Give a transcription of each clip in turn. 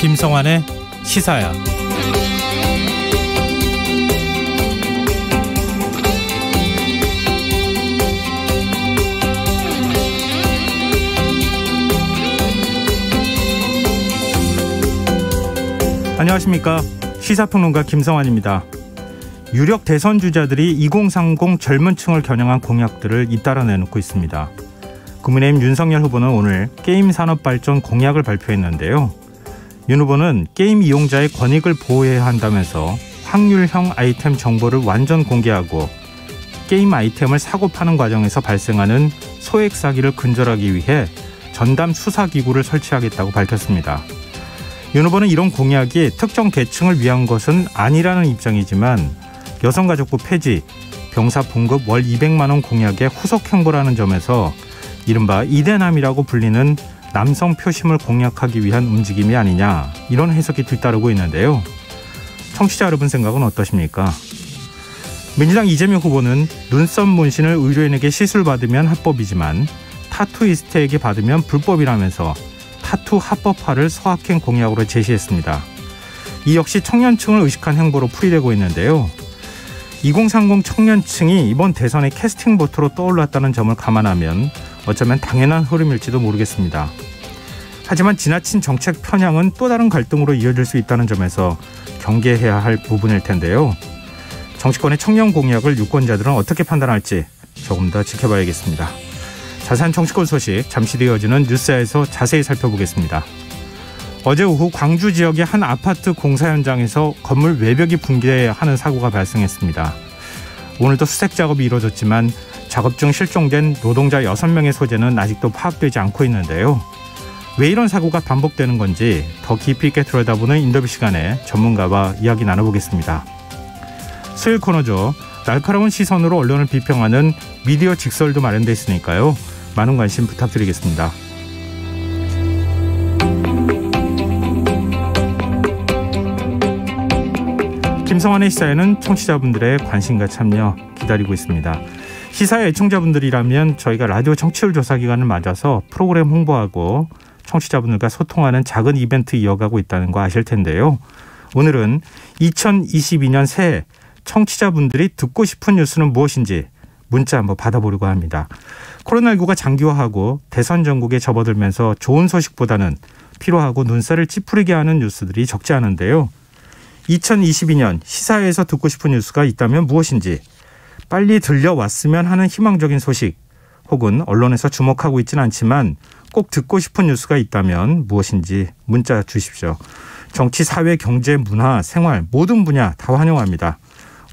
김성환의 시사야. 안녕하십니까. 시사평론가 김성환입니다. 유력 대선 주자들이 2030 젊은 층을 겨냥한 공약들을 잇따라 내놓고 있습니다. 국민의힘 윤석열 후보는 오늘 게임 산업 발전 공약을 발표했는데요. 윤 후보는 게임 이용자의 권익을 보호해야 한다면서 확률형 아이템 정보를 완전 공개하고 게임 아이템을 사고 파는 과정에서 발생하는 소액 사기를 근절하기 위해 전담 수사기구를 설치하겠다고 밝혔습니다. 윤 후보는 이런 공약이 특정 계층을 위한 것은 아니라는 입장이지만 여성가족부 폐지, 병사 봉급 월 200만 원 공약의 후속 행보라는 점에서 이른바 이대남이라고 불리는 남성 표심을 공략하기 위한 움직임이 아니냐, 이런 해석이 뒤따르고 있는데요. 청취자 여러분 생각은 어떠십니까? 민주당 이재명 후보는 눈썹 문신을 의료인에게 시술받으면 합법이지만 타투이스트에게 받으면 불법이라면서 타투 합법화를 서학행 공약으로 제시했습니다. 이 역시 청년층을 의식한 행보로 풀이되고 있는데요. 2030 청년층이 이번 대선의 캐스팅 보트로 떠올랐다는 점을 감안하면 어쩌면 당연한 흐름일지도 모르겠습니다. 하지만 지나친 정책 편향은 또 다른 갈등으로 이어질 수 있다는 점에서 경계해야 할 부분일 텐데요. 정치권의 청년 공약을 유권자들은 어떻게 판단할지 조금 더 지켜봐야겠습니다. 자세한 정치권 소식 잠시 뒤에 이어지는 뉴스에서 자세히 살펴보겠습니다. 어제 오후 광주 지역의 한 아파트 공사 현장에서 건물 외벽이 붕괴하는 사고가 발생했습니다. 오늘도 수색 작업이 이루어졌지만 작업 중 실종된 노동자 6명의 소재는 아직도 파악되지 않고 있는데요. 왜 이런 사고가 반복되는 건지 더 깊이 있게 들여다보는 인터뷰 시간에 전문가와 이야기 나눠보겠습니다. 수요일 코너죠. 날카로운 시선으로 언론을 비평하는 미디어 직설도 마련돼 있으니까요. 많은 관심 부탁드리겠습니다. 김성환의 시사에는 청취자분들의 관심과 참여 기다리고 있습니다. 시사의 애청자분들이라면 저희가 라디오 청취율 조사 기간을 맞아서 프로그램 홍보하고 청취자분들과 소통하는 작은 이벤트 이어가고 있다는 거 아실 텐데요. 오늘은 2022년 새해 청취자분들이 듣고 싶은 뉴스는 무엇인지 문자 한번 받아보려고 합니다. 코로나19가 장기화하고 대선 전국에 접어들면서 좋은 소식보다는 피로하고 눈살을 찌푸리게 하는 뉴스들이 적지 않은데요. 2022년 시사회에서 듣고 싶은 뉴스가 있다면 무엇인지, 빨리 들려왔으면 하는 희망적인 소식, 혹은 언론에서 주목하고 있지는 않지만 꼭 듣고 싶은 뉴스가 있다면 무엇인지 문자 주십시오. 정치, 사회, 경제, 문화, 생활 모든 분야 다 환영합니다.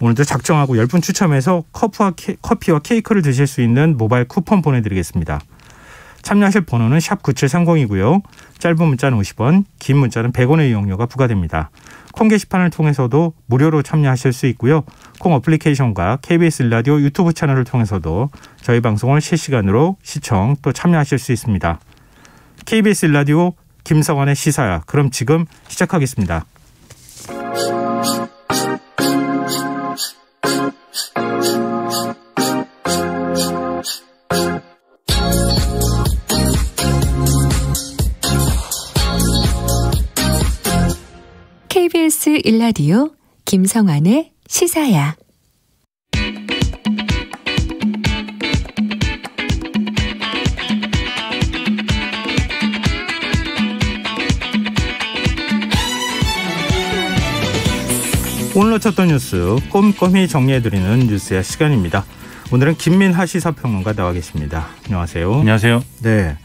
오늘도 작정하고 10분 추첨해서 커피와 케이크를 드실 수 있는 모바일 쿠폰 보내드리겠습니다. 참여하실 번호는 샵 9730이고요. 짧은 문자는 50원, 긴 문자는 100원의 이용료가 부과됩니다. 콩 게시판을 통해서도 무료로 참여하실 수 있고요. 콩 어플리케이션과 KBS 라디오 유튜브 채널을 통해서도 저희 방송을 실시간으로 시청 또 참여하실 수 있습니다. KBS 라디오 김성환의 시사야. 그럼 지금 시작하겠습니다. KBS 1라디오 김성환의 시사야. 오늘 놓쳤던 뉴스 꼼꼼히 정리해드리는 뉴스야 시간입니다. 오늘은 김민하 시사평론가 나와 계십니다. 안녕하세요. 안녕하세요. 네.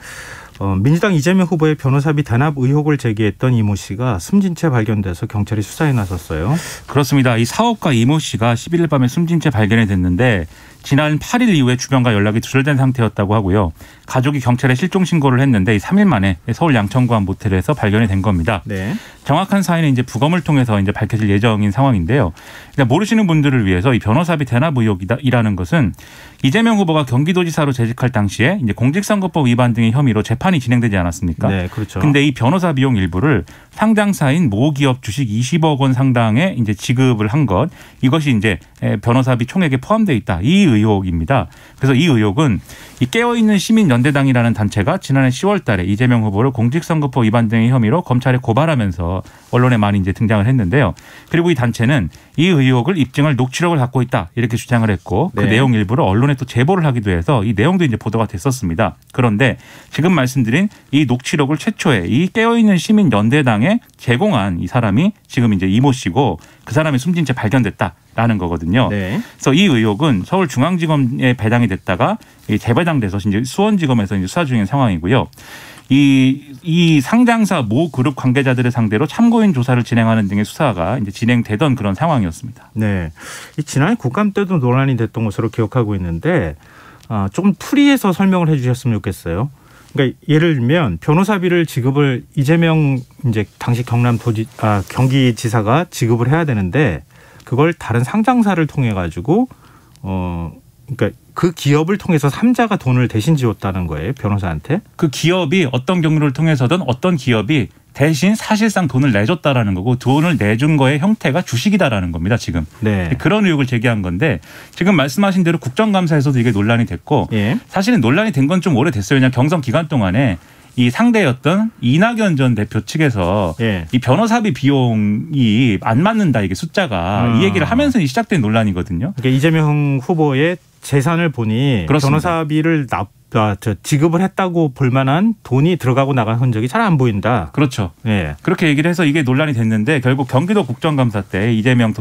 민주당 이재명 후보의 변호사비 대납 의혹을 제기했던 이모 씨가 숨진 채 발견돼서 경찰이 수사에 나섰어요. 그렇습니다. 이 사업가 이모 씨가 11일 밤에 숨진 채 발견이 됐는데 지난 8일 이후에 주변과 연락이 두절된 상태였다고 하고요. 가족이 경찰에 실종 신고를 했는데 3일 만에 서울 양천구 한 모텔에서 발견이 된 겁니다. 네. 정확한 사인은 이제 부검을 통해서 이제 밝혀질 예정인 상황인데요. 모르시는 분들을 위해서 이 변호사비 대납 의혹이라는 것은 이재명 후보가 경기도지사로 재직할 당시에 이제 공직선거법 위반 등의 혐의로 재판이 진행되지 않았습니까? 네, 그렇죠. 근데 이 변호사 비용 일부를 상장사인 모 기업 주식 20억 원 상당의 이제 지급을 한 것, 이것이 이제 변호사비 총액에 포함되어 있다. 이 의혹입니다. 그래서 이 의혹은 이 깨어있는 시민연대당이라는 단체가 지난해 10월 달에 이재명 후보를 공직선거법 위반 등의 혐의로 검찰에 고발하면서 언론에 많이 이제 등장을 했는데요. 그리고 이 단체는 이 의혹을 입증할 녹취록을 갖고 있다 이렇게 주장을 했고 그 내용 일부를 언론에 또 제보를 하기도 해서 이 내용도 이제 보도가 됐었습니다. 그런데 지금 말씀드린 이 녹취록을 최초에 이 깨어있는 시민연대당에 제공한 이 사람이 지금 이제 이모 씨고 그 사람이 숨진 채 발견됐다라는 거거든요. 네. 그래서 이 의혹은 서울중앙지검에 배당이 됐다가 재배당돼서 이제 수원지검에서 이제 수사 중인 상황이고요. 이 상장사 모 그룹 관계자들을 상대로 참고인 조사를 진행하는 등의 수사가 이제 진행되던 그런 상황이었습니다. 네, 이 지난해 국감 때도 논란이 됐던 것으로 기억하고 있는데 조금 풀이해서 설명을 해주셨으면 좋겠어요. 그러니까 예를 들면 변호사비를 지급을 이재명 이제 당시 경기지사가 지급을 해야 되는데 그걸 다른 상장사를 통해 가지고 그러니까 그 기업을 통해서 3자가 돈을 대신 지웠다는 거예요, 변호사한테. 그 기업이 어떤 경로를 통해서든 어떤 기업이 대신 사실상 돈을 내줬다라는 거고 돈을 내준 거의 형태가 주식이다라는 겁니다, 지금. 네. 그런 의혹을 제기한 건데 지금 말씀하신 대로 국정감사에서도 이게 논란이 됐고 예. 사실은 논란이 된 건 좀 오래됐어요. 그냥 경선 기간 동안에 이 상대였던 이낙연 전 대표 측에서 이 변호사비 비용이 안 맞는다 이게 숫자가 이 얘기를 하면서 시작된 논란이거든요. 그러니까 이재명 후보의 재산을 보니 그렇습니다. 변호사비를 지급을 했다고 볼 만한 돈이 들어가고 나간 흔적이 잘 안 보인다. 그렇죠. 예. 그렇게 얘기를 해서 이게 논란이 됐는데 결국 경기도 국정감사 때 이재명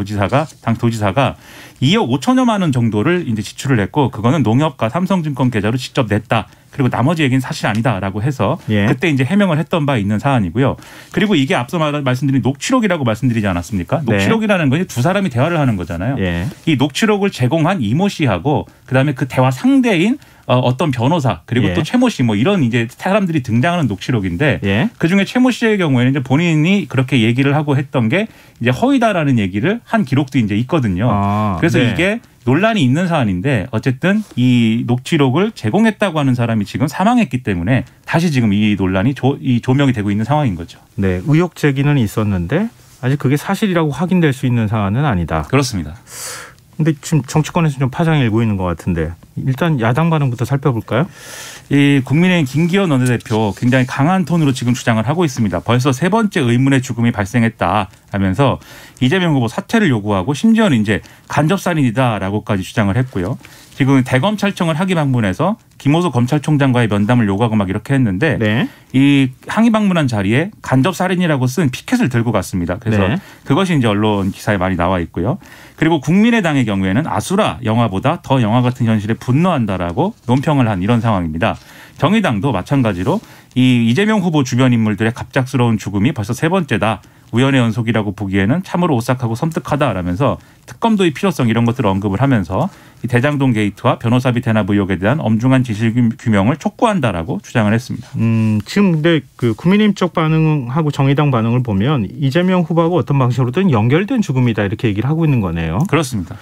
당 도지사가 2억 5천여만 원 정도를 이제 지출을 했고 그거는 농협과 삼성증권 계좌로 직접 냈다. 그리고 나머지 얘기는 사실 아니다라고 해서 그때 이제 해명을 했던 바 있는 사안이고요. 그리고 이게 앞서 말씀드린 녹취록이라고 말씀드리지 않았습니까? 녹취록이라는 것이 두 사람이 대화를 하는 거잖아요. 이 녹취록을 제공한 이모 씨하고 그다음에 그 대화 상대인 어떤 변호사 그리고 또 최모 씨 뭐 이런 이제 사람들이 등장하는 녹취록인데 그중에 최모 씨의 경우에는 이제 본인이 그렇게 얘기를 하고 했던 게 이제 허위다라는 얘기를 한 기록도 이제 있거든요. 그래서 이게 논란이 있는 사안인데 어쨌든 이 녹취록을 제공했다고 하는 사람이 지금 사망했기 때문에 다시 지금 이 논란이 조명이 되고 있는 상황인 거죠. 네, 의혹 제기는 있었는데 아직 그게 사실이라고 확인될 수 있는 사안은 아니다. 그렇습니다. 근데 지금 정치권에서 좀 파장이 일고 있는 것 같은데 일단 야당 반응부터 살펴볼까요? 이 국민의힘 김기현 원내대표 굉장히 강한 톤으로 지금 주장을 하고 있습니다. 벌써 세 번째 의문의 죽음이 발생했다 하면서 이재명 후보 사퇴를 요구하고 심지어는 이제 간접살인이다라고까지 주장을 했고요. 지금 대검찰청을 항의 방문해서 김호수 검찰총장과의 면담을 요구하고 막 이렇게 했는데 이 항의 방문한 자리에 간접살인이라고 쓴 피켓을 들고 갔습니다. 그래서 그것이 이제 언론 기사에 많이 나와 있고요. 그리고 국민의당의 경우에는 아수라 영화보다 더 영화 같은 현실에 분노한다라고 논평을 한 이런 상황입니다. 정의당도 마찬가지로 이 이재명 후보 주변 인물들의 갑작스러운 죽음이 벌써 세 번째다. 우연의 연속이라고 보기에는 참으로 오싹하고 섬뜩하다라면서 특검 도입 필요성 이런 것들을 언급을 하면서 이 대장동 게이트와 변호사비 대납 의혹에 대한 엄중한 진실 규명을 촉구한다라고 주장을 했습니다. 지금 근데 그 국민의힘 쪽 반응하고 정의당 반응을 보면 이재명 후보하고 어떤 방식으로든 연결된 죽음이다 이렇게 얘기를 하고 있는 거네요. 그렇습니다.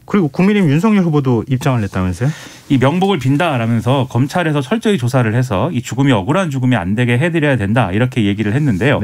그리고 국민의힘 윤석열 후보도 입장을 냈다면서요? 이 명복을 빈다라면서 검찰에서 철저히 조사를 해서 이 죽음이 억울한 죽음이 안 되게 해드려야 된다 이렇게 얘기를 했는데요.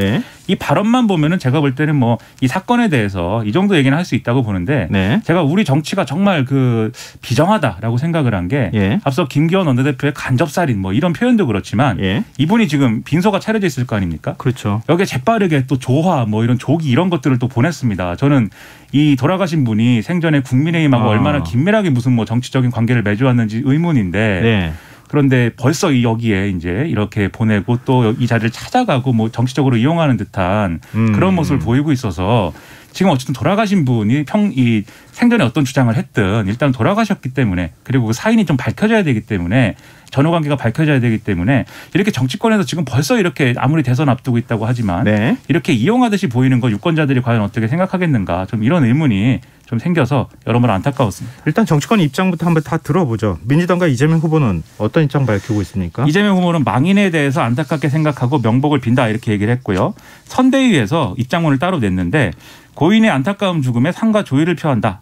이 발언만 보면은 제가 볼 때는 뭐 이 사건에 대해서 이 정도 얘기는 할 수 있다고 보는데 제가 우리 정치가 정말 그 비정하다라고 생각을 한 게 앞서 김기현 원내대표의 간접살인 뭐 이런 표현도 그렇지만 이분이 지금 빈소가 차려져 있을 거 아닙니까? 그렇죠. 여기에 재빠르게 또 조화 뭐 이런 조기 이런 것들을 또 보냈습니다. 저는 이 돌아가신 분이 생전에 국민의힘하고 얼마나 긴밀하게 무슨 뭐 정치적인 관계를 맺어왔는지 의문인데 그런데 벌써 여기에 이제 이렇게 보내고 또 이 자리를 찾아가고 뭐 정치적으로 이용하는 듯한 그런 모습을 보이고 있어서 지금 어쨌든 돌아가신 분이 이 생전에 어떤 주장을 했든 일단 돌아가셨기 때문에 그리고 그 사인이 좀 밝혀져야 되기 때문에 전후 관계가 밝혀져야 되기 때문에 이렇게 정치권에서 지금 벌써 이렇게 아무리 대선 앞두고 있다고 하지만 이렇게 이용하듯이 보이는 거 유권자들이 과연 어떻게 생각하겠는가 좀 이런 의문이 좀 생겨서 여러모로 안타까웠습니다. 일단 정치권 입장부터 한번 다 들어보죠. 민주당과 이재명 후보는 어떤 입장 밝히고 있습니까? 이재명 후보는 망인에 대해서 안타깝게 생각하고 명복을 빈다 이렇게 얘기를 했고요. 선대위에서 입장문을 따로 냈는데 고인의 안타까운 죽음에 상과 조의를 표한다.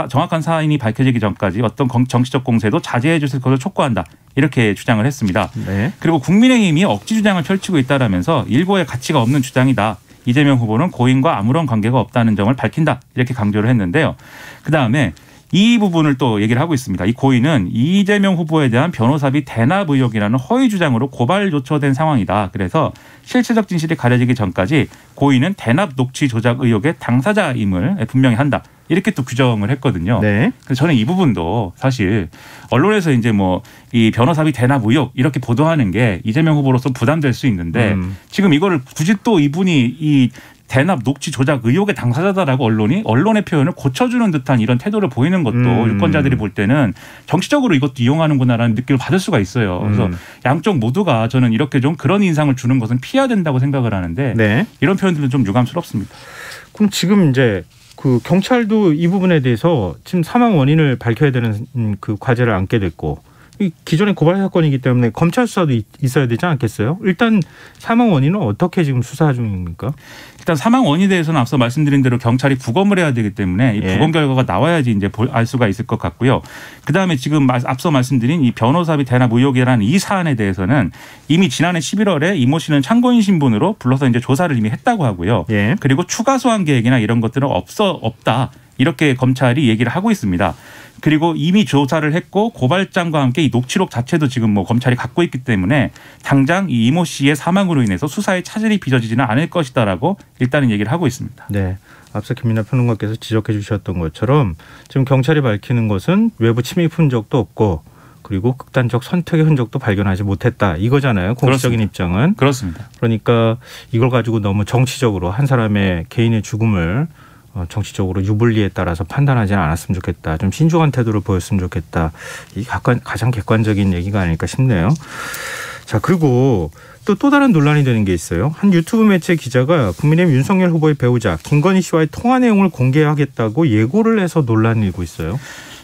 정확한 사인이 밝혀지기 전까지 어떤 정치적 공세도 자제해 주실 것을 촉구한다. 이렇게 주장을 했습니다. 그리고 국민의힘이 억지 주장을 펼치고 있다라면서 일고의 가치가 없는 주장이다. 이재명 후보는 고인과 아무런 관계가 없다는 점을 밝힌다. 이렇게 강조를 했는데요. 그다음에 이 부분을 또 얘기를 하고 있습니다. 이 고인은 이재명 후보에 대한 변호사비 대납 의혹이라는 허위 주장으로 고발 조처된 상황이다. 그래서 실체적 진실이 가려지기 전까지 고인은 대납 녹취 조작 의혹의 당사자임을 분명히 한다. 이렇게 또 규정을 했거든요. 네. 그래서 저는 이 부분도 사실 언론에서 이제 뭐 이 변호사비 대납 의혹 이렇게 보도하는 게 이재명 후보로서 부담될 수 있는데 지금 이거를 굳이 또 이분이 이 대납 녹취 조작 의혹의 당사자다라고 언론의 표현을 고쳐주는 듯한 이런 태도를 보이는 것도 유권자들이 볼 때는 정치적으로 이것도 이용하는구나라는 느낌을 받을 수가 있어요. 그래서 양쪽 모두가 저는 이렇게 좀 그런 인상을 주는 것은 피해야 된다고 생각을 하는데 네. 이런 표현들은 좀 유감스럽습니다. 그럼 지금 이제 그 경찰도 이 부분에 대해서 지금 사망 원인을 밝혀야 되는 그 과제를 안게 됐고 이 기존의 고발 사건이기 때문에 검찰 수사도 있어야 되지 않겠어요? 일단 사망 원인은 어떻게 지금 수사 중입니까? 일단 사망 원인에 대해서는 앞서 말씀드린 대로 경찰이 부검을 해야 되기 때문에 이 부검 결과가 나와야지 이제 알 수가 있을 것 같고요. 그다음에 지금 앞서 말씀드린 이 변호사비 대납 의혹이라는 이 사안에 대해서는 이미 지난해 11월에 이모 씨는 참고인 신분으로 불러서 이제 조사를 이미 했다고 하고요. 예. 그리고 추가 소환 계획이나 이런 것들은 없다. 이렇게 검찰이 얘기를 하고 있습니다. 그리고 이미 조사를 했고 고발장과 함께 이 녹취록 자체도 지금 뭐 검찰이 갖고 있기 때문에 당장 이 이모 씨의 사망으로 인해서 수사에 차질이 빚어지지는 않을 것이다라고 일단은 얘기를 하고 있습니다. 네. 앞서 김민하 평론가께서 지적해 주셨던 것처럼 지금 경찰이 밝히는 것은 외부 침입 흔적도 없고 그리고 극단적 선택의 흔적도 발견하지 못했다. 이거잖아요. 공식적인 그렇습니다. 입장은. 그렇습니다. 그러니까 이걸 가지고 너무 정치적으로 한 사람의 개인의 죽음을 정치적으로 유불리에 따라서 판단하지 않았으면 좋겠다. 좀 신중한 태도를 보였으면 좋겠다. 이게 가장 객관적인 얘기가 아닐까 싶네요. 자, 그리고 또 다른 논란이 되는 게 있어요. 한 유튜브 매체 기자가 국민의힘 윤석열 후보의 배우자 김건희 씨와의 통화 내용을 공개하겠다고 예고를 해서 논란이 일고 있어요.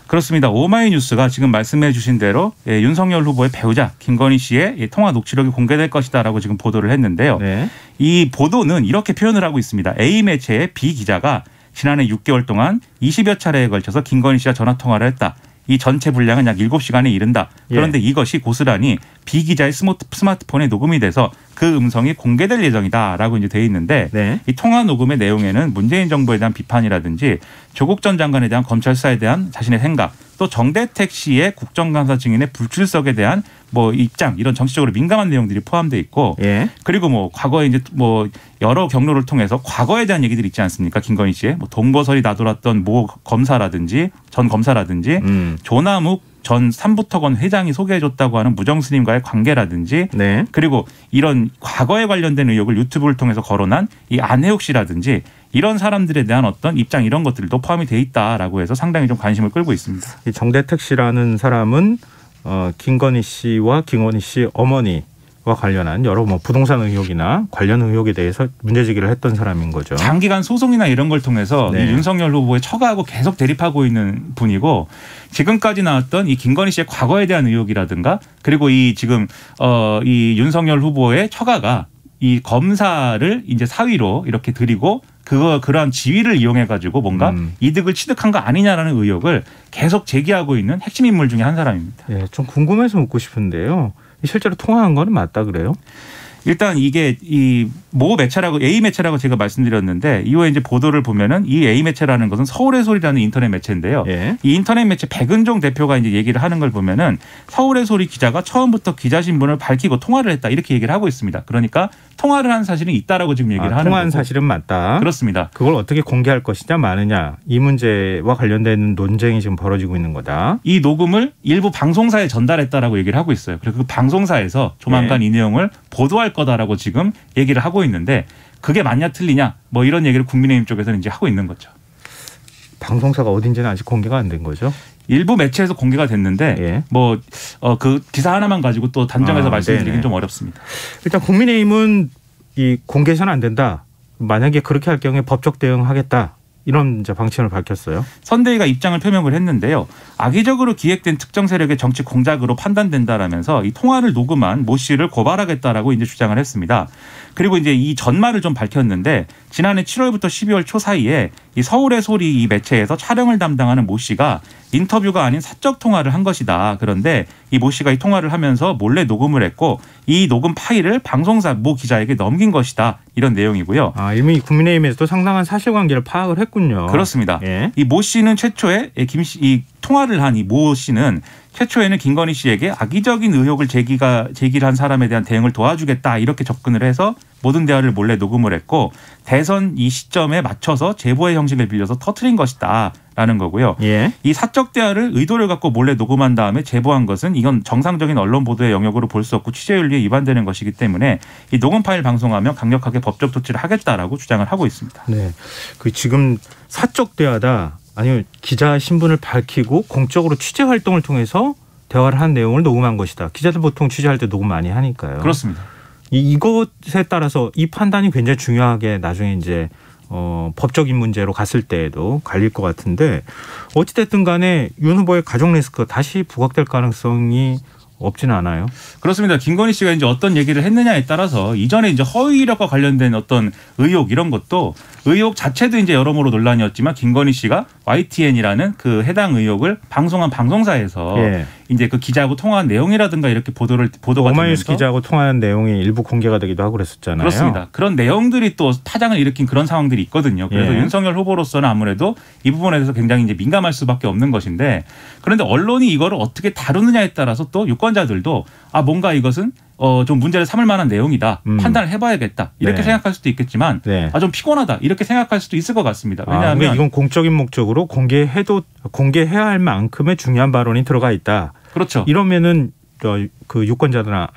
그렇습니다. 오마이뉴스가 지금 말씀해 주신 대로 윤석열 후보의 배우자 김건희 씨의 통화 녹취록이 공개될 것이다라고 지금 보도를 했는데요. 네. 이 보도는 이렇게 표현을 하고 있습니다. A매체의 B 기자가 지난해 6개월 동안 20여 차례에 걸쳐서 김건희 씨와 전화통화를 했다. 이 전체 분량은 약 7시간에 이른다. 그런데 이것이 고스란히 B 기자의 스마트폰에 녹음이 돼서 그 음성이 공개될 예정이다라고 이제 돼 있는데 네. 이 통화 녹음의 내용에는 문재인 정부에 대한 비판이라든지 조국 전 장관에 대한 검찰 수사에 대한 자신의 생각, 또 정대택 씨의 국정감사 증인의 불출석에 대한 뭐 입장 이런 정치적으로 민감한 내용들이 포함되어 있고 예. 그리고 뭐 과거에 이제 뭐 여러 경로를 통해서 과거에 대한 얘기들이 있지 않습니까? 김건희 씨의 뭐 동거설이 나돌았던 모 검사라든지 전 검사라든지 조남욱 전 삼부토건 회장이 소개해줬다고 하는 무정스님과의 관계라든지 네. 그리고 이런 과거에 관련된 의혹을 유튜브를 통해서 거론한 이 안혜욱 씨라든지 이런 사람들에 대한 어떤 입장 이런 것들도 포함이 돼 있다라고 해서 상당히 좀 관심을 끌고 있습니다. 이 정대택 씨라는 사람은 김건희 씨와 김건희 씨 어머니와 관련한 여러 뭐 부동산 의혹이나 관련 의혹에 대해서 문제제기를 했던 사람인 거죠. 장기간 소송이나 이런 걸 통해서 네. 이 윤석열 후보의 처가하고 계속 대립하고 있는 분이고 지금까지 나왔던 이 김건희 씨의 과거에 대한 의혹이라든가 그리고 이 지금 이 윤석열 후보의 처가가 이 검사를 이제 사위로 이렇게 들이고 그러한 지위를 이용해 가지고 뭔가 이득을 취득한 거 아니냐라는 의혹을 계속 제기하고 있는 핵심 인물 중에 한 사람입니다. 예, 좀 궁금해서 묻고 싶은데요. 실제로 통화한 거는 맞다 그래요? 일단 이게 이 모 매체라고 A 매체라고 제가 말씀드렸는데 이후에 이제 보도를 보면은 이 A 매체라는 것은 서울의 소리라는 인터넷 매체인데요. 예. 이 인터넷 매체 백은종 대표가 이제 얘기를 하는 걸 보면은 서울의 소리 기자가 처음부터 기자 신분을 밝히고 통화를 했다 이렇게 얘기를 하고 있습니다. 그러니까 통화를 한 사실은 있다라고 지금 얘기를 하는 통화한 거고. 사실은 맞다. 그렇습니다. 그걸 어떻게 공개할 것이냐 마느냐 이 문제와 관련된 논쟁이 지금 벌어지고 있는 거다. 이 녹음을 일부 방송사에 전달했다라고 얘기를 하고 있어요. 그래서 그 방송사에서 조만간 이 내용을 보도할 거다라고 지금 얘기를 하고 있는데 그게 맞냐 틀리냐 뭐 이런 얘기를 국민의힘 쪽에서는 이제 하고 있는 거죠. 방송사가 어딘지는 아직 공개가 안 된 거죠? 일부 매체에서 공개가 됐는데 예. 뭐 그 기사 하나만 가지고 또 단정해서 말씀드리긴 네네. 좀 어렵습니다. 일단 국민의힘은 이 공개해서는 안 된다. 만약에 그렇게 할 경우에 법적 대응하겠다. 이런 이제 방침을 밝혔어요. 선대위가 입장을 표명을 했는데요. 악의적으로 기획된 특정 세력의 정치 공작으로 판단된다라면서 이 통화를 녹음한 모 씨를 고발하겠다라고 이제 주장을 했습니다. 그리고 이제 이 전말을 좀 밝혔는데 지난해 7월부터 12월 초 사이에 이 서울의 소리 이 매체에서 촬영을 담당하는 모 씨가 인터뷰가 아닌 사적 통화를 한 것이다. 그런데 이 모 씨가 이 통화를 하면서 몰래 녹음을 했고 이 녹음 파일을 방송사 모 기자에게 넘긴 것이다. 이런 내용이고요. 이미 국민의힘에서도 상당한 사실관계를 파악을 했군요. 그렇습니다. 예. 이 모 씨는 최초에 이 통화를 한 이 모 씨는 최초에는 김건희 씨에게 악의적인 의혹을 제기를 한 사람에 대한 대응을 도와주겠다 이렇게 접근을 해서 모든 대화를 몰래 녹음을 했고 대선 이 시점에 맞춰서 제보의 형식을 빌려서 터뜨린 것이다라는 거고요. 예. 이 사적 대화를 의도를 갖고 몰래 녹음한 다음에 제보한 것은 이건 정상적인 언론 보도의 영역으로 볼 수 없고 취재윤리에 위반되는 것이기 때문에 이 녹음 파일 방송하면 강력하게 법적 조치를 하겠다라고 주장을 하고 있습니다. 네, 그 지금 사적 대화다 아니면 기자 신분을 밝히고 공적으로 취재 활동을 통해서 대화를 한 내용을 녹음한 것이다. 기자들 보통 취재할 때 녹음 많이 하니까요. 그렇습니다. 이것에 따라서 이 판단이 굉장히 중요하게 나중에 이제 법적인 문제로 갔을 때에도 갈릴 것 같은데 어찌됐든 간에 윤 후보의 가족 리스크 다시 부각될 가능성이 없지는 않아요. 그렇습니다. 김건희 씨가 이제 어떤 얘기를 했느냐에 따라서 이전에 이제 허위 이력과 관련된 어떤 의혹 이런 것도 의혹 자체도 이제 여러모로 논란이었지만 김건희 씨가 YTN이라는 그 해당 의혹을 방송한 방송사에서 예. 이제 그 기자하고 통화한 내용이라든가 이렇게 보도가 오마이뉴스 되면서 기자하고 통화한 내용이 일부 공개가 되기도 하고 그랬었잖아요. 그렇습니다. 그런 내용들이 또 파장을 일으킨 그런 상황들이 있거든요. 그래서 예. 윤석열 후보로서는 아무래도 이 부분에 대해서 굉장히 이제 민감할 수밖에 없는 것인데 그런데 언론이 이거를 어떻게 다루느냐에 따라서 또 유권자들도 뭔가 이것은 좀 문제를 삼을 만한 내용이다. 판단을 해봐야겠다. 이렇게 네. 생각할 수도 있겠지만 네. 좀 피곤하다. 이렇게 생각할 수도 있을 것 같습니다. 왜냐하면 그러니까 이건 공적인 목적으로 공개해야 할 만큼의 중요한 발언이 들어가 있다. 그렇죠. 이러면은 그 유권자들나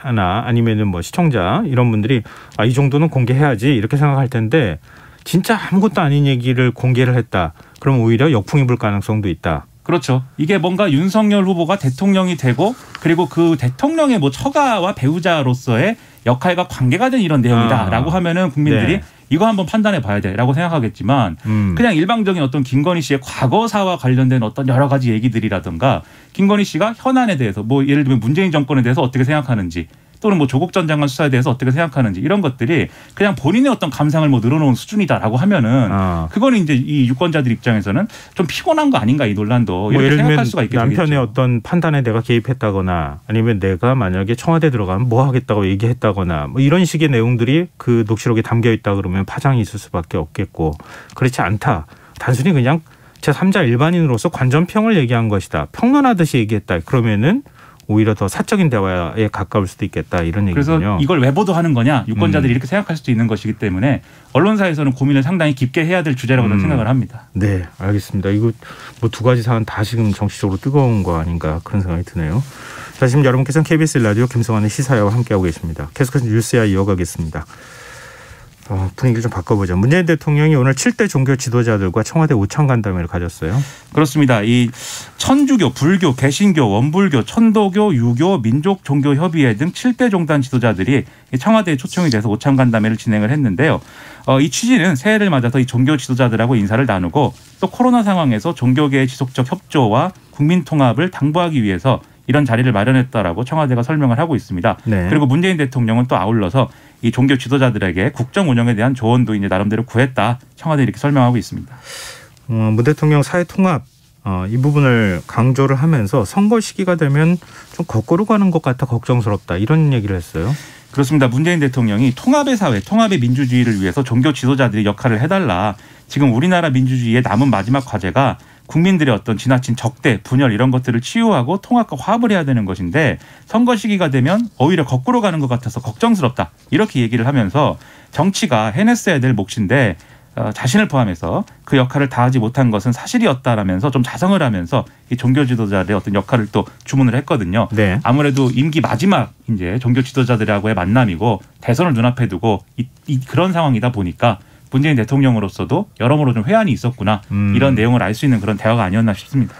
아니면은 뭐 시청자 이런 분들이 이 정도는 공개해야지 이렇게 생각할 텐데 진짜 아무것도 아닌 얘기를 공개를 했다. 그럼 오히려 역풍이 불 가능성도 있다. 그렇죠. 이게 뭔가 윤석열 후보가 대통령이 되고 그리고 그 대통령의 뭐 처가와 배우자로서의 역할과 관계가 된 이런 내용이다라고 하면은 국민들이 네. 이거 한번 판단해 봐야 돼라고 생각하겠지만 그냥 일방적인 어떤 김건희 씨의 과거사와 관련된 어떤 여러 가지 얘기들이라든가 김건희 씨가 현안에 대해서 뭐 예를 들면 문재인 정권에 대해서 어떻게 생각하는지 또는 뭐 조국 전 장관 수사에 대해서 어떻게 생각하는지 이런 것들이 그냥 본인의 어떤 감상을 뭐 늘어놓은 수준이다라고 하면은 그거는 이제 이 유권자들 입장에서는 좀 피곤한 거 아닌가 이 논란도 이렇게 예를 생각할 수가 있게 남편의 되겠죠. 어떤 판단에 내가 개입했다거나 아니면 내가 만약에 청와대 들어가면 뭐 하겠다고 얘기했다거나 뭐 이런 식의 내용들이 그 녹취록에 담겨 있다 그러면 파장이 있을 수밖에 없겠고 그렇지 않다. 단순히 그냥 제3자 일반인으로서 관전평을 얘기한 것이다. 평론하듯이 얘기했다. 그러면은 오히려 더 사적인 대화에 가까울 수도 있겠다 이런 얘기군요. 그래서 이걸 왜 보도하는 거냐 유권자들이 이렇게 생각할 수도 있는 것이기 때문에 언론사에서는 고민을 상당히 깊게 해야 될 주제라고 저는 생각을 합니다. 네, 알겠습니다. 이거 뭐 두 가지 사안 다 지금 정치적으로 뜨거운 거 아닌가 그런 생각이 드네요. 자, 지금 여러분께서는 KBS 라디오 김성환의 시사야와 함께하고 계십니다. 계속해서 뉴스야 이어가겠습니다. 분위기를 좀 바꿔보죠. 문재인 대통령이 오늘 7대 종교 지도자들과 청와대 오찬 간담회를 가졌어요. 그렇습니다. 이 천주교, 불교, 개신교, 원불교, 천도교, 유교, 민족종교협의회 등 7대 종단 지도자들이 청와대에 초청이 돼서 오찬 간담회를 진행을 했는데요. 이 취지는 새해를 맞아서 이 종교 지도자들하고 인사를 나누고 또 코로나 상황에서 종교계의 지속적 협조와 국민 통합을 당부하기 위해서 이런 자리를 마련했다라고 청와대가 설명을 하고 있습니다. 네. 그리고 문재인 대통령은 또 아울러서 이 종교 지도자들에게 국정 운영에 대한 조언도 이제 나름대로 구했다. 청와대 이렇게 설명하고 있습니다. 문 대통령 사회 통합 이 부분을 강조를 하면서 선거 시기가 되면 좀 거꾸로 가는 것 같아 걱정스럽다 이런 얘기를 했어요. 그렇습니다. 문재인 대통령이 통합의 사회, 통합의 민주주의를 위해서 종교 지도자들이 역할을 해달라. 지금 우리나라 민주주의의 남은 마지막 과제가 국민들의 어떤 지나친 적대, 분열 이런 것들을 치유하고 통합과 화합을 해야 되는 것인데 선거 시기가 되면 오히려 거꾸로 가는 것 같아서 걱정스럽다. 이렇게 얘기를 하면서 정치가 해냈어야 될 몫인데 자신을 포함해서 그 역할을 다하지 못한 것은 사실이었다라면서 좀 자성을 하면서 이 종교 지도자들의 어떤 역할을 또 주문을 했거든요. 네. 아무래도 임기 마지막 이제 종교 지도자들하고의 만남이고 대선을 눈앞에 두고 그런 상황이다 보니까 문재인 대통령으로서도 여러모로 좀 회한이 있었구나 이런 내용을 알 수 있는 그런 대화가 아니었나 싶습니다.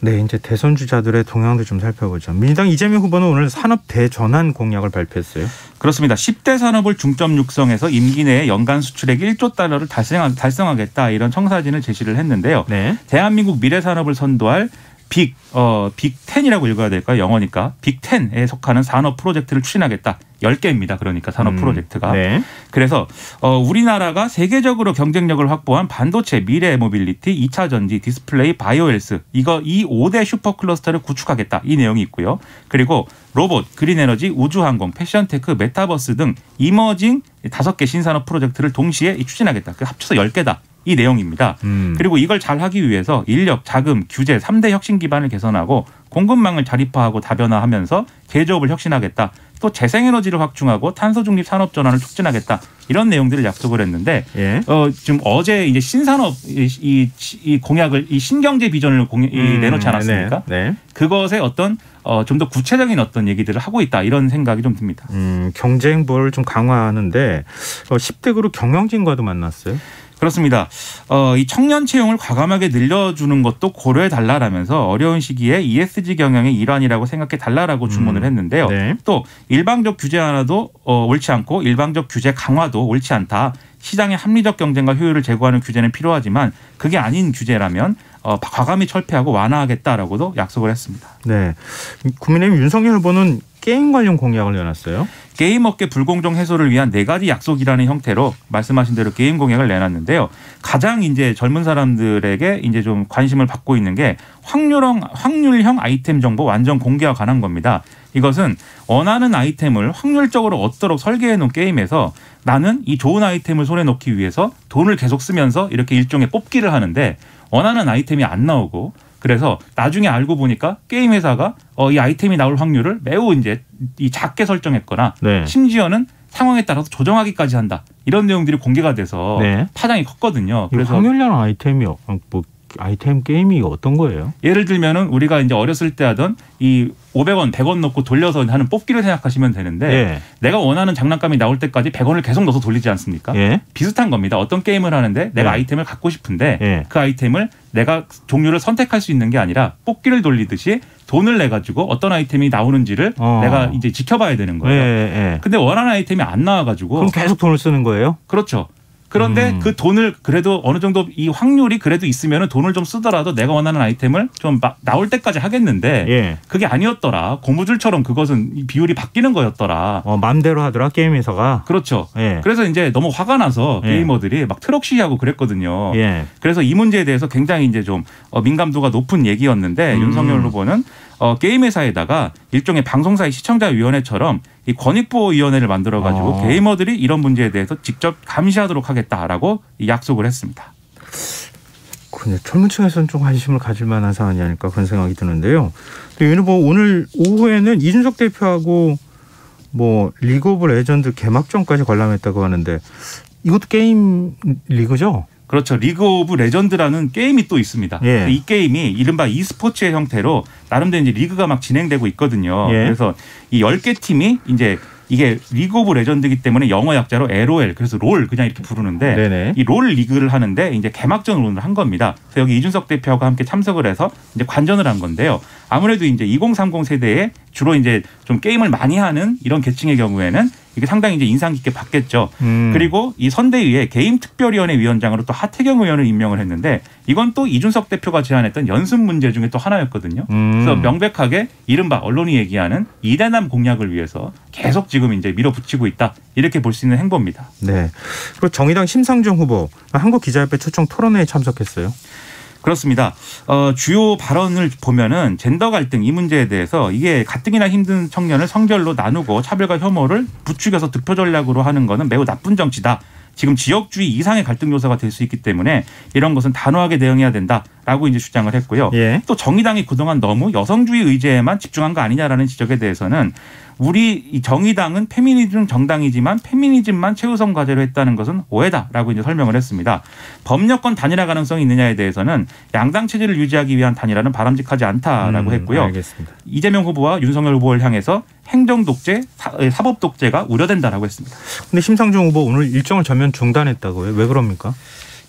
네, 이제 대선 주자들의 동향도 좀 살펴보죠. 민주당 이재명 후보는 오늘 산업 대전환 공약을 발표했어요. 그렇습니다. 10대 산업을 중점 육성해서 임기 내에 연간 수출액 1조 달러를 달성하겠다 이런 청사진을 제시를 했는데요. 네. 대한민국 미래 산업을 선도할 빅10이라고 읽어야 될까요? 영어니까. 빅10에 속하는 산업 프로젝트를 추진하겠다. 10개입니다. 그러니까 산업 프로젝트가. 네. 그래서 우리나라가 세계적으로 경쟁력을 확보한 반도체, 미래 모빌리티, 2차 전지, 디스플레이, 바이오헬스 이 5대 슈퍼 클러스터를 구축하겠다. 이 내용이 있고요. 그리고 로봇, 그린에너지, 우주항공, 패션테크, 메타버스 등 이머징 5개 신산업 프로젝트를 동시에 추진하겠다. 합쳐서 10개다. 이 내용입니다. 그리고 이걸 잘 하기 위해서 인력, 자금, 규제 3대 혁신 기반을 개선하고 공급망을 자립화하고 다변화하면서 제조업을 혁신하겠다. 또 재생에너지를 확충하고 탄소 중립 산업 전환을 촉진하겠다. 이런 내용들을 약속을 했는데 예. 지금 어제 이제 신산업 이 공약을 이 신경제 비전을 내놓지 않았습니까? 네. 그것에 어떤 좀 더 구체적인 어떤 얘기들을 하고 있다. 이런 생각이 좀 듭니다. 경쟁부를 좀 강화하는데 10대 그룹 경영진과도 만났어요. 그렇습니다. 이 청년 채용을 과감하게 늘려주는 것도 고려해 달라라면서 어려운 시기에 ESG 경영의 일환이라고 생각해 달라라고 주문을 했는데요. 네. 또 일방적 규제 하나도 옳지 않고 일방적 규제 강화도 옳지 않다. 시장의 합리적 경쟁과 효율을 제고하는 규제는 필요하지만 그게 아닌 규제라면 과감히 철폐하고 완화하겠다라고도 약속을 했습니다. 네. 국민의힘 윤석열 후보는 게임 관련 공약을 내놨어요. 게임 업계 불공정 해소를 위한 4가지 약속이라는 형태로 말씀하신 대로 게임 공약을 내놨는데요. 가장 이제 젊은 사람들에게 이제 좀 관심을 받고 있는 게 확률형 아이템 정보 완전 공개와 관한 겁니다. 이것은 원하는 아이템을 확률적으로 얻도록 설계해 놓은 게임에서 나는 이 좋은 아이템을 손에 넣기 위해서 돈을 계속 쓰면서 이렇게 일종의 뽑기를 하는데 원하는 아이템이 안 나오고 그래서 나중에 알고 보니까 게임 회사가 이 아이템이 나올 확률을 매우 이제 이 작게 설정했거나 네. 심지어는 상황에 따라서 조정하기까지 한다. 이런 내용들이 공개가 돼서 네. 파장이 컸거든요. 그래서 확률형 아이템이 아이템 게임이 어떤 거예요? 예를 들면은 우리가 이제 어렸을 때 하던 이 500원, 100원 넣고 돌려서 하는 뽑기를 생각하시면 되는데 예. 내가 원하는 장난감이 나올 때까지 100원을 계속 넣어서 돌리지 않습니까? 예. 비슷한 겁니다. 어떤 게임을 하는데 내가 예. 아이템을 갖고 싶은데 예. 그 아이템을 내가 종류를 선택할 수 있는 게 아니라 뽑기를 돌리듯이 돈을 내 가지고 어떤 아이템이 나오는지를 내가 이제 지켜봐야 되는 거예요. 예. 근데 원하는 아이템이 안 나와 가지고 그럼 계속 돈을 쓰는 거예요? 그렇죠. 그런데 그 돈을 그래도 어느 정도 이 확률이 그래도 있으면 돈을 좀 쓰더라도 내가 원하는 아이템을 좀 나올 때까지 하겠는데 예. 그게 아니었더라. 고무줄처럼 그것은 비율이 바뀌는 거였더라. 마음대로 하더라 게임 회사가. 그렇죠. 예. 그래서 이제 너무 화가 나서 게이머들이 막 트럭 시위하고 그랬거든요. 예. 그래서 이 문제에 대해서 굉장히 이제 좀 민감도가 높은 얘기였는데 윤석열 후보는 게임 회사에다가 일종의 방송사의 시청자위원회처럼 이 권익보호위원회를 만들어가지고 게이머들이 이런 문제에 대해서 직접 감시하도록 하겠다라고 약속을 했습니다. 근데 젊은 층에서는 좀 관심을 가질 만한 사안이 아닐까 그런 생각이 드는데요. 윤 후보 오늘 오후에는 이준석 대표하고 리그 오브 레전드 개막전까지 관람했다고 하는데 이것도 게임 리그죠? 그렇죠. 리그 오브 레전드라는 게임이 또 있습니다. 예. 이 게임이 이른바 e스포츠의 형태로 나름대로 이제 리그가 막 진행되고 있거든요. 예. 그래서 이 10개 팀이 이제 이게 리그 오브 레전드이기 때문에 영어 약자로 LOL 그래서 롤 그냥 이렇게 부르는데 네네. 이 롤 리그를 하는데 이제 개막전을 오늘 한 겁니다. 그래서 여기 이준석 대표하고 함께 참석을 해서 이제 관전을 한 건데요. 아무래도 이제 2030 세대에 주로 이제 좀 게임을 많이 하는 이런 계층의 경우에는 이게 상당히 이제 인상 깊게 봤겠죠. 그리고 이 선대위에 게임특별위원회 위원장으로 또 하태경 의원을 임명을 했는데 이건 또 이준석 대표가 제안했던 연습 문제 중에 또 하나였거든요. 그래서 명백하게 이른바 언론이 얘기하는 2대남 공약을 위해서 계속 지금 이제 밀어붙이고 있다. 이렇게 볼 수 있는 행보입니다. 네. 그리고 정의당 심상정 후보 한국기자협회 초청 토론회에 참석했어요. 그렇습니다. 주요 발언을 보면은 젠더 갈등 이 문제에 대해서 이게 가뜩이나 힘든 청년을 성별로 나누고 차별과 혐오를 부추겨서 득표 전략으로 하는 거는 매우 나쁜 정치다. 지금 지역주의 이상의 갈등 요소가 될 수 있기 때문에 이런 것은 단호하게 대응해야 된다라고 이제 주장을 했고요. 예. 또 정의당이 그동안 너무 여성주의 의제에만 집중한 거 아니냐라는 지적에 대해서는 우리 이 정의당은 페미니즘 정당이지만 페미니즘만 최우선 과제로 했다는 것은 오해다라고 이제 설명을 했습니다. 법여권 단일화 가능성이 있느냐에 대해서는 양당 체제를 유지하기 위한 단일화는 바람직하지 않다라고 했고요. 알겠습니다. 이재명 후보와 윤석열 후보를 향해서 행정 독재, 사법 독재가 우려된다라고 했습니다. 근데 심상정 후보 오늘 일정을 전면 중단했다고요? 왜 그럽니까?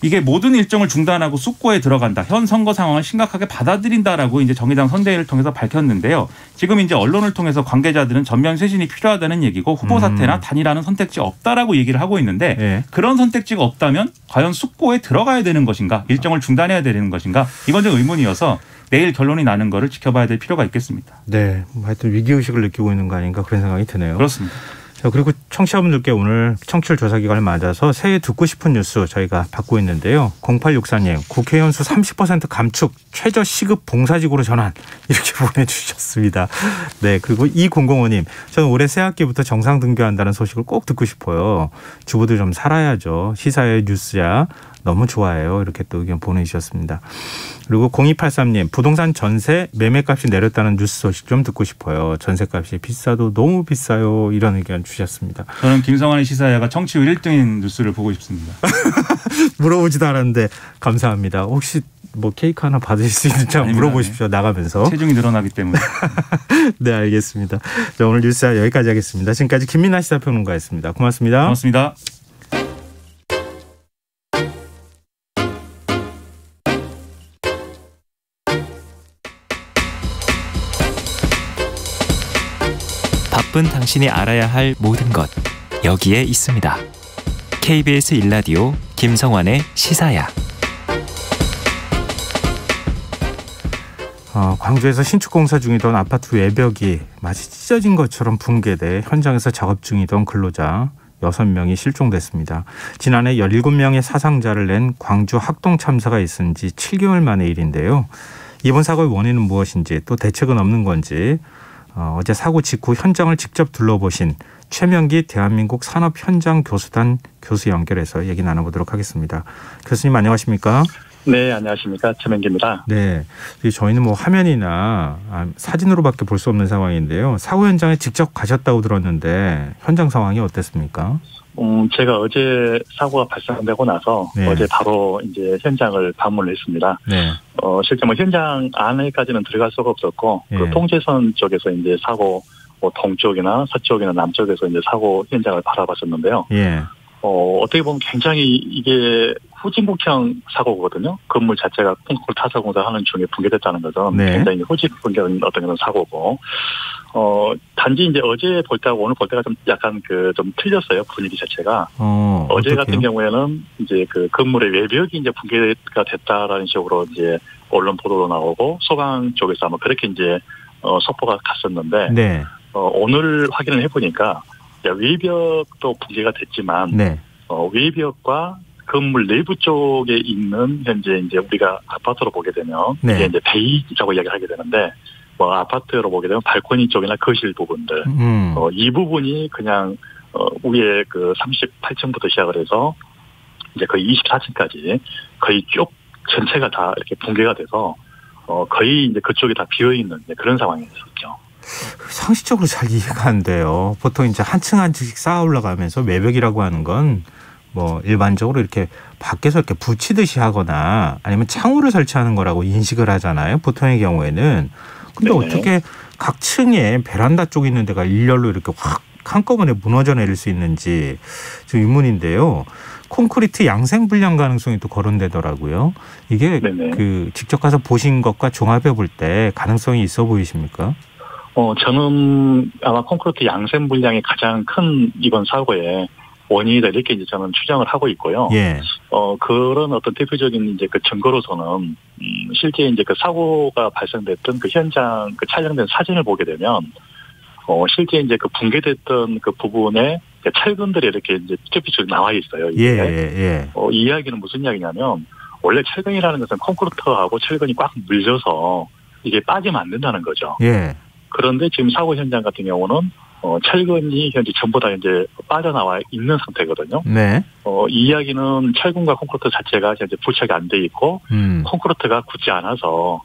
이게 모든 일정을 중단하고 숙고에 들어간다. 현 선거 상황을 심각하게 받아들인다라고 이제 정의당 선대위를 통해서 밝혔는데요. 지금 이제 언론을 통해서 관계자들은 전면 쇄신이 필요하다는 얘기고 후보 사퇴나 단일화는 선택지 없다라고 얘기를 하고 있는데 네. 그런 선택지가 없다면 과연 숙고에 들어가야 되는 것인가? 일정을 중단해야 되는 것인가? 이건 좀 의문이어서 내일 결론이 나는 거를 지켜봐야 될 필요가 있겠습니다. 네, 하여튼 위기의식을 느끼고 있는 거 아닌가 그런 생각이 드네요. 그렇습니다. 자, 그리고 청취자분들께 오늘 청취율 조사 기간을 맞아서 새해 듣고 싶은 뉴스 저희가 받고 있는데요. 0864님, 국회의원 수 30% 감축, 최저 시급 봉사직으로 전환 이렇게 보내주셨습니다. 네, 그리고 2005님, 저는 올해 새학기부터 정상 등교한다는 소식을 꼭 듣고 싶어요. 주부들 좀 살아야죠. 시사의 뉴스야 너무 좋아해요. 이렇게 또 의견 보내주셨습니다. 그리고 0283님, 부동산 전세 매매값이 내렸다는 뉴스 소식 좀 듣고 싶어요. 전세값이 비싸도 너무 비싸요. 이런 의견 주셨습니다. 저는 김성환의 시사야가 청취율 1등인 뉴스를 보고 싶습니다. 물어보지도 않았는데 감사합니다. 혹시 뭐 케이크 하나 받으실 수 있는지 한번 물어보십시오. 나가면서. 체중이 늘어나기 때문에. 네, 알겠습니다. 자, 오늘 뉴스야 여기까지 하겠습니다. 지금까지 김민아 시사평론가였습니다. 고맙습니다. 고맙습니다. 바쁜 당신이 알아야 할 모든 것 여기에 있습니다. KBS 1라디오 김성환의 시사야. 광주에서 신축 공사 중이던 아파트 외벽이 마치 찢어진 것처럼 붕괴돼 현장에서 작업 중이던 근로자 6명이 실종됐습니다. 지난해 17명의 사상자를 낸 광주 학동 참사가 있은 지 7개월 만의 일인데요. 이번 사고의 원인은 무엇인지 또 대책은 없는 건지 어제 사고 직후 현장을 직접 둘러보신 최명기 대한민국 산업현장교수단 교수 연결해서 얘기 나눠보도록 하겠습니다. 교수님 안녕하십니까? 네, 안녕하십니까. 최명기입니다. 네, 저희는 뭐 화면이나 사진으로밖에 볼 수 없는 상황인데요. 사고 현장에 직접 가셨다고 들었는데 현장 상황이 어땠습니까? 제가 어제 사고가 발생되고 나서 네. 어제 바로 이제 현장을 방문을 했습니다. 네. 실제 뭐 현장 안에까지는 들어갈 수가 없었고 네. 그 통제선 쪽에서 이제 사고 뭐 동쪽이나 서쪽이나 남쪽에서 이제 사고 현장을 바라봤었는데요. 예. 어떻게 보면 굉장히 이게 후진국형 사고거든요. 건물 자체가 콘크리트 타사 공사하는 중에 붕괴됐다는 것은 네. 굉장히 후진국형 어떤 그런 사고고. 단지 이제 어제 볼 때하고 오늘 볼 때가 좀 약간 좀 틀렸어요. 분위기 자체가. 어제 같은 경우에는 이제 그 건물의 외벽이 이제 붕괴가 됐다라는 식으로 이제 언론 보도도 나오고 소방 쪽에서 아마 그렇게 이제 속보가 갔었는데. 네. 오늘 확인을 해보니까 외벽도 붕괴가 됐지만. 네. 외벽과 건물 내부 쪽에 있는 현재 이제 우리가 아파트로 보게 되면 네. 이게 이제 베이라고 이야기를 하게 되는데 뭐 아파트로 보게 되면 발코니 쪽이나 거실 부분들 이 부분이 그냥 위에 그 38층부터 시작을 해서 이제 거의 24층까지 거의 쭉 전체가 다 이렇게 붕괴가 돼서 거의 이제 그쪽이 다 비어 있는 그런 상황이었죠. 상식적으로 잘 이해가 안 돼요. 보통 이제 한 층 한 층씩 쌓아 올라가면서 외벽이라고 하는 건 뭐 일반적으로 이렇게 밖에서 이렇게 붙이듯이 하거나 아니면 창호를 설치하는 거라고 인식을 하잖아요. 보통의 경우에는. 근데 네네. 어떻게 각 층에 베란다 쪽 있는 데가 일렬로 이렇게 확 한꺼번에 무너져 내릴 수 있는지 좀 의문인데요. 콘크리트 양생 불량 가능성이 또 거론되더라고요. 이게 네네. 그 직접 가서 보신 것과 종합해 볼 때 가능성이 있어 보이십니까? 저는 아마 콘크리트 양생 불량이 가장 큰 이번 사고에 원인이다 이렇게 이제 저는 추정을 하고 있고요. 예. 그런 어떤 대표적인 이제 그 증거로서는 실제 이제 그 사고가 발생됐던 그 현장 그 촬영된 사진을 보게 되면 실제 이제 그 붕괴됐던 그 부분에 철근들이 이렇게 이제 삐쭉삐쭉 나와 있어요. 예. 이 이야기는 무슨 이야기냐면 원래 철근이라는 것은 콘크리트하고 철근이 꽉 물려서 이게 빠지면 안 된다는 거죠. 예. 그런데 지금 사고 현장 같은 경우는 철근이 현재 전부 다 이제 빠져나와 있는 상태거든요. 네. 이 이야기는 철근과 콘크리트 자체가 현재 부착이 안 돼 있고 콘크리트가 굳지 않아서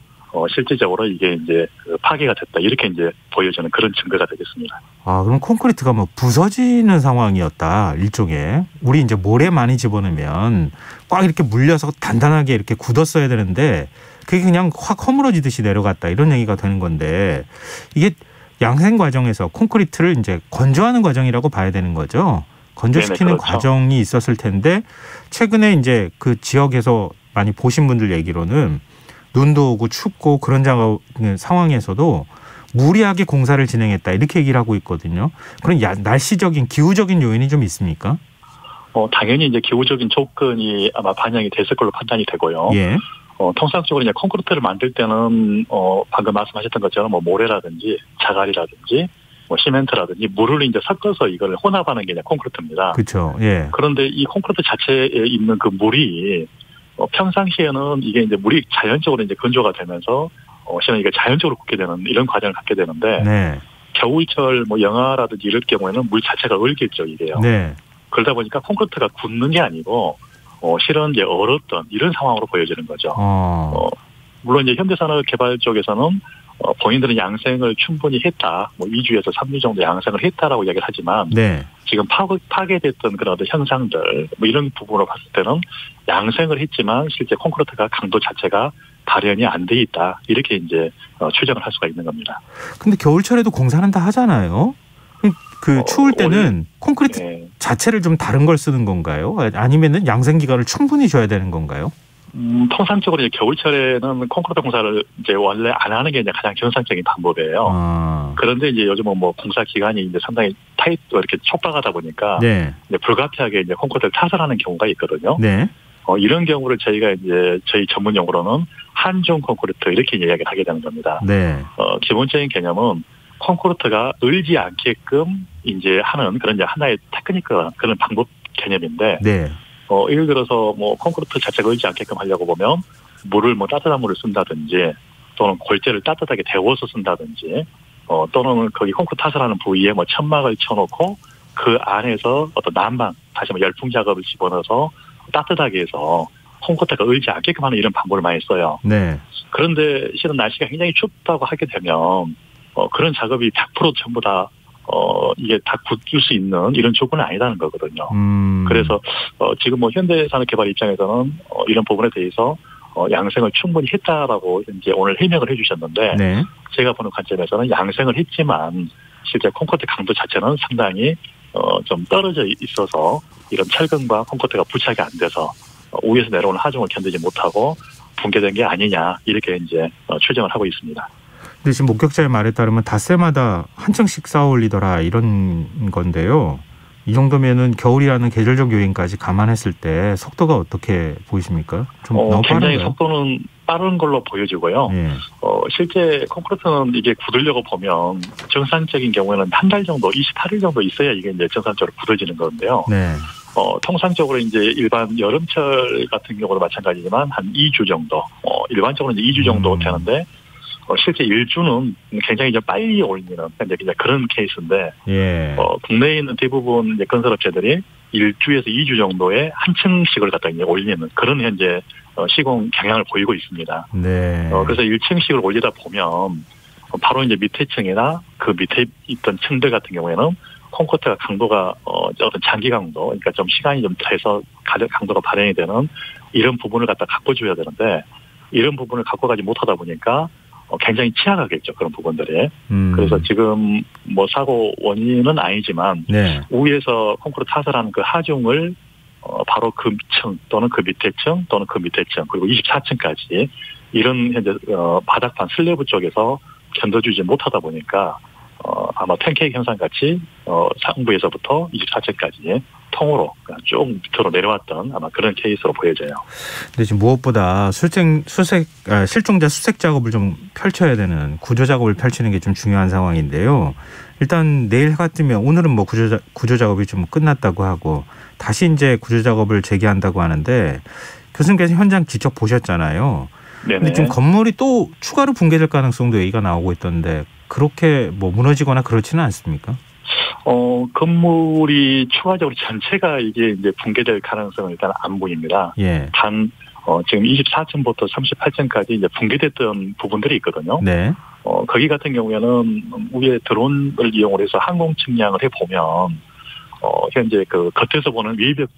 실질적으로 이게 이제 파괴가 됐다 이렇게 이제 보여주는 그런 증거가 되겠습니다. 아, 그럼 콘크리트가 뭐 부서지는 상황이었다 일종의. 우리 이제 모래 많이 집어넣으면 꽉 이렇게 물려서 단단하게 이렇게 굳었어야 되는데 그게 그냥 확 허물어지듯이 내려갔다 이런 얘기가 되는 건데 이게 양생 과정에서 콘크리트를 이제 건조하는 과정이라고 봐야 되는 거죠. 건조시키는 네네, 그렇죠. 과정이 있었을 텐데 최근에 이제 그 지역에서 많이 보신 분들 얘기로는 눈도 오고 춥고 그런 상황에서도 무리하게 공사를 진행했다 이렇게 얘기를 하고 있거든요. 그런 날씨적인 기후적인 요인이 좀 있습니까? 당연히 이제 기후적인 조건이 아마 반영이 됐을 걸로 판단이 되고요. 예. 통상적으로 이제 콘크리트를 만들 때는 방금 말씀하셨던 것처럼 뭐 모래라든지 자갈이라든지 뭐 시멘트라든지 물을 이제 섞어서 이걸 혼합하는 게 이제 콘크리트입니다. 그렇죠. 예. 그런데 이 콘크리트 자체에 있는 그 물이 평상시에는 이게 이제 물이 자연적으로 이제 건조가 되면서 실은 이게 자연적으로 굳게 되는 이런 과정을 갖게 되는데 네. 겨울철 뭐 영하라든지 이럴 경우에는 물 자체가 얼겠죠, 이게요. 네. 그러다 보니까 콘크리트가 굳는 게 아니고 실은 이제 얼었던 이런 상황으로 보여지는 거죠. 물론 이제 현대산업개발 쪽에서는 본인들은 양생을 충분히 했다, 뭐 2주에서 3주 정도 양생을 했다라고 이야기를 하지만 네. 지금 파괴됐던 그런 어떤 현상들 뭐 이런 부분으로 봤을 때는 양생을 했지만 실제 콘크리트가 강도 자체가 발현이 안 돼 있다 이렇게 이제 추정을 할 수가 있는 겁니다. 근데 겨울철에도 공사는 다 하잖아요. 그 추울 때는 콘크리트 네. 자체를 좀 다른 걸 쓰는 건가요? 아니면은 양생 기간을 충분히 줘야 되는 건가요? 통상적으로 이제 겨울철에는 콘크리트 공사를 이제 원래 안 하는 게 이제 가장 정상적인 방법이에요. 그런데 이제 요즘은 뭐 공사 기간이 이제 상당히 이렇게 촉박하다 보니까 네. 이제 불가피하게 이제 콘크리트를 타설하는 경우가 있거든요. 네. 이런 경우를 저희가 이제 저희 전문 용어로는 한중 콘크리트 이렇게 이야기를 하게 되는 겁니다. 네. 기본적인 개념은 콘크리트가 얼지 않게끔 이제 하는 그런 이제 하나의 테크니크 그런 방법 개념인데. 네. 예를 들어서 뭐 콘크리트 자체가 얼지 않게끔 하려고 보면 물을 뭐 따뜻한 물을 쓴다든지 또는 골재를 따뜻하게 데워서 쓴다든지 또는 거기 콘크리트 타설하는 부위에 뭐 천막을 쳐놓고 그 안에서 어떤 난방 다시 뭐 열풍 작업을 집어넣어서 따뜻하게 해서 콘크리트가 얼지 않게끔 하는 이런 방법을 많이 써요. 네. 그런데 실은 날씨가 굉장히 춥다고 하게 되면 그런 작업이 100% 전부 다 이게 다 굳을 수 있는 이런 조건은 아니라는 거거든요. 그래서 지금 뭐 현대산업개발 입장에서는 이런 부분에 대해서 양생을 충분히 했다라고 이제 오늘 해명을 해주셨는데 네. 제가 보는 관점에서는 양생을 했지만 실제 콘크리트 강도 자체는 상당히 좀 떨어져 있어서 이런 철근과 콘크리트가 부착이 안 돼서 위에서 내려오는 하중을 견디지 못하고 붕괴된 게 아니냐 이렇게 이제 추정을 하고 있습니다. 근데 지금 목격자의 말에 따르면 닷새마다 한 층씩 쌓아 올리더라 이런 건데요. 이 정도면은 겨울이라는 계절적 요인까지 감안했을 때 속도가 어떻게 보이십니까? 좀 너무 굉장히 빠른가요? 속도는 빠른 걸로 보여지고요. 예. 실제 콘크리트는 이게 굳으려고 보면 정상적인 경우에는 한 달 정도, 28일 정도 있어야 이게 이제 정상적으로 굳어지는 건데요. 네. 통상적으로 이제 일반 여름철 같은 경우도 마찬가지지만 한 2주 정도, 일반적으로 이제 2주 정도 되는데 실제 일주는 굉장히 이제 빨리 올리는 이제 그런 케이스인데, 예. 국내에 있는 대부분 이제 건설업체들이 1주에서 2주 정도의 한 층씩을 갖다 이제 올리는 그런 현재 시공 경향을 보이고 있습니다. 네. 그래서 1층씩을 올리다 보면 바로 이제 밑에 층이나 그 밑에 있던 층들 같은 경우에는 콘크리트가 강도가 어떤 장기 강도, 그러니까 좀 시간이 좀 돼서 강도가 발현이 되는 이런 부분을 갖다 갖고줘야 되는데 이런 부분을 갖고 가지 못하다 보니까 굉장히 취약하겠죠, 그런 부분들이. 그래서 지금 뭐 사고 원인은 아니지만 네. 위에서 콘크리트 타설하는 그 하중을 바로 그 층 또는 그 밑에 층 또는 그 밑에 층 그리고 24층까지 이런 현재 바닥판 슬래브 쪽에서 견뎌주지 못하다 보니까 아마 팬케이크 현상 같이 상부에서부터 24층까지 통으로 쭉 밑으로 내려왔던 아마 그런 케이스로 보여져요. 근데 지금 무엇보다 실종자 수색 작업을 좀 펼쳐야 되는 구조 작업을 펼치는 게 좀 중요한 상황인데요. 일단 내일 해가 뜨면 오늘은 뭐 구조 작업이 좀 끝났다고 하고 다시 이제 구조 작업을 재개한다고 하는데 교수님께서 현장 직접 보셨잖아요. 네네. 근데 지금 건물이 또 추가로 붕괴될 가능성도 얘기가 나오고 있던데 그렇게 뭐 무너지거나 그렇지는 않습니까? 건물이 추가적으로 전체가 이게 이제 붕괴될 가능성은 일단 안 보입니다. 예. 단, 지금 24층부터 38층까지 이제 붕괴됐던 부분들이 있거든요. 네. 거기 같은 경우에는 위에 드론을 이용을 해서 항공 측량을 해보면, 현재 그 겉에서 보는 외벽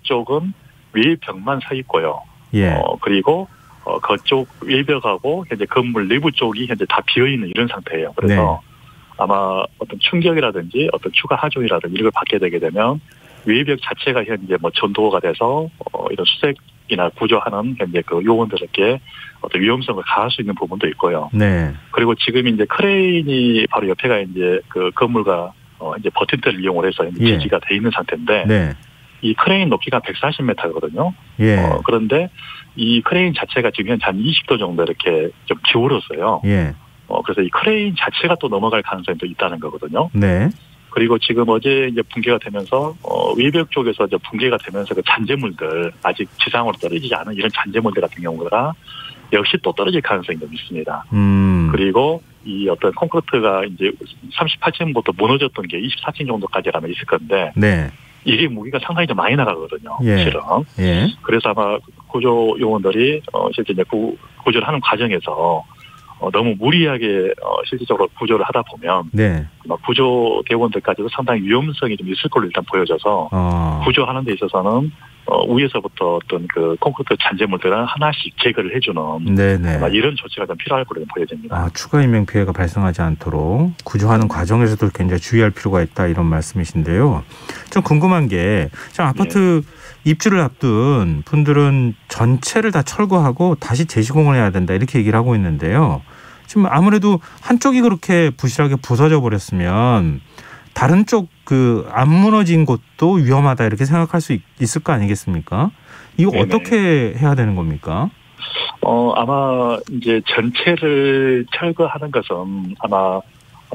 쪽은 외벽만 서 있고요. 예. 그리고, 그쪽 외벽하고 현재 건물 내부 쪽이 현재 다 비어있는 이런 상태예요. 그래서 네. 아마 어떤 충격이라든지 어떤 추가 하중이라든지 이런 걸 받게 되게 되면 외벽 자체가 현재 뭐 전도가 돼서 이런 수색이나 구조하는 현재 그 요원들에게 어떤 위험성을 가할 수 있는 부분도 있고요. 네. 그리고 지금 이제 크레인이 바로 옆에가 이제 그 건물과 이제 버튼대를 이용을 해서 이제 지지가 돼 있는 상태인데 네. 이 크레인 높이가 140m거든요. 예. 그런데 이 크레인 자체가 지금 한 20도 정도 이렇게 좀 기울었어요. 예. 그래서 이 크레인 자체가 또 넘어갈 가능성이 또 있다는 거거든요. 네. 그리고 지금 어제 이제 붕괴가 되면서 외벽 쪽에서 이제 붕괴가 되면서 그 잔재물들 아직 지상으로 떨어지지 않은 이런 잔재물들 같은 경우가 역시 또 떨어질 가능성이 좀 있습니다. 그리고 이 어떤 콘크리트가 이제 38층부터 무너졌던 게 24층 정도까지라면 있을 건데 네. 이게 무게가 상당히 좀 많이 나가거든요. 예. 실은. 예. 그래서 아마 구조 요원들이 실제 이제 구조를 하는 과정에서 너무 무리하게 실질적으로 구조를 하다 보면 네. 구조 대원들까지도 상당히 위험성이 좀 있을 걸로 일단 보여져서 구조하는 데 있어서는 위에서부터 어떤 그 콘크리트 잔재물들을 하나씩 제거를 해주는 네네. 이런 조치가 좀 필요할 걸로 보여집니다. 추가 인명 피해가 발생하지 않도록 구조하는 과정에서도 굉장히 주의할 필요가 있다 이런 말씀이신데요. 좀 궁금한 게 아파트 입주를 앞둔 분들은 전체를 다 철거하고 다시 재시공을 해야 된다 이렇게 얘기를 하고 있는데요. 지금 아무래도 한쪽이 그렇게 부실하게 부서져 버렸으면 다른 쪽 그 안 무너진 곳도 위험하다 이렇게 생각할 수 있을 거 아니겠습니까? 이거 네네. 어떻게 해야 되는 겁니까? 아마 이제 전체를 철거하는 것은 아마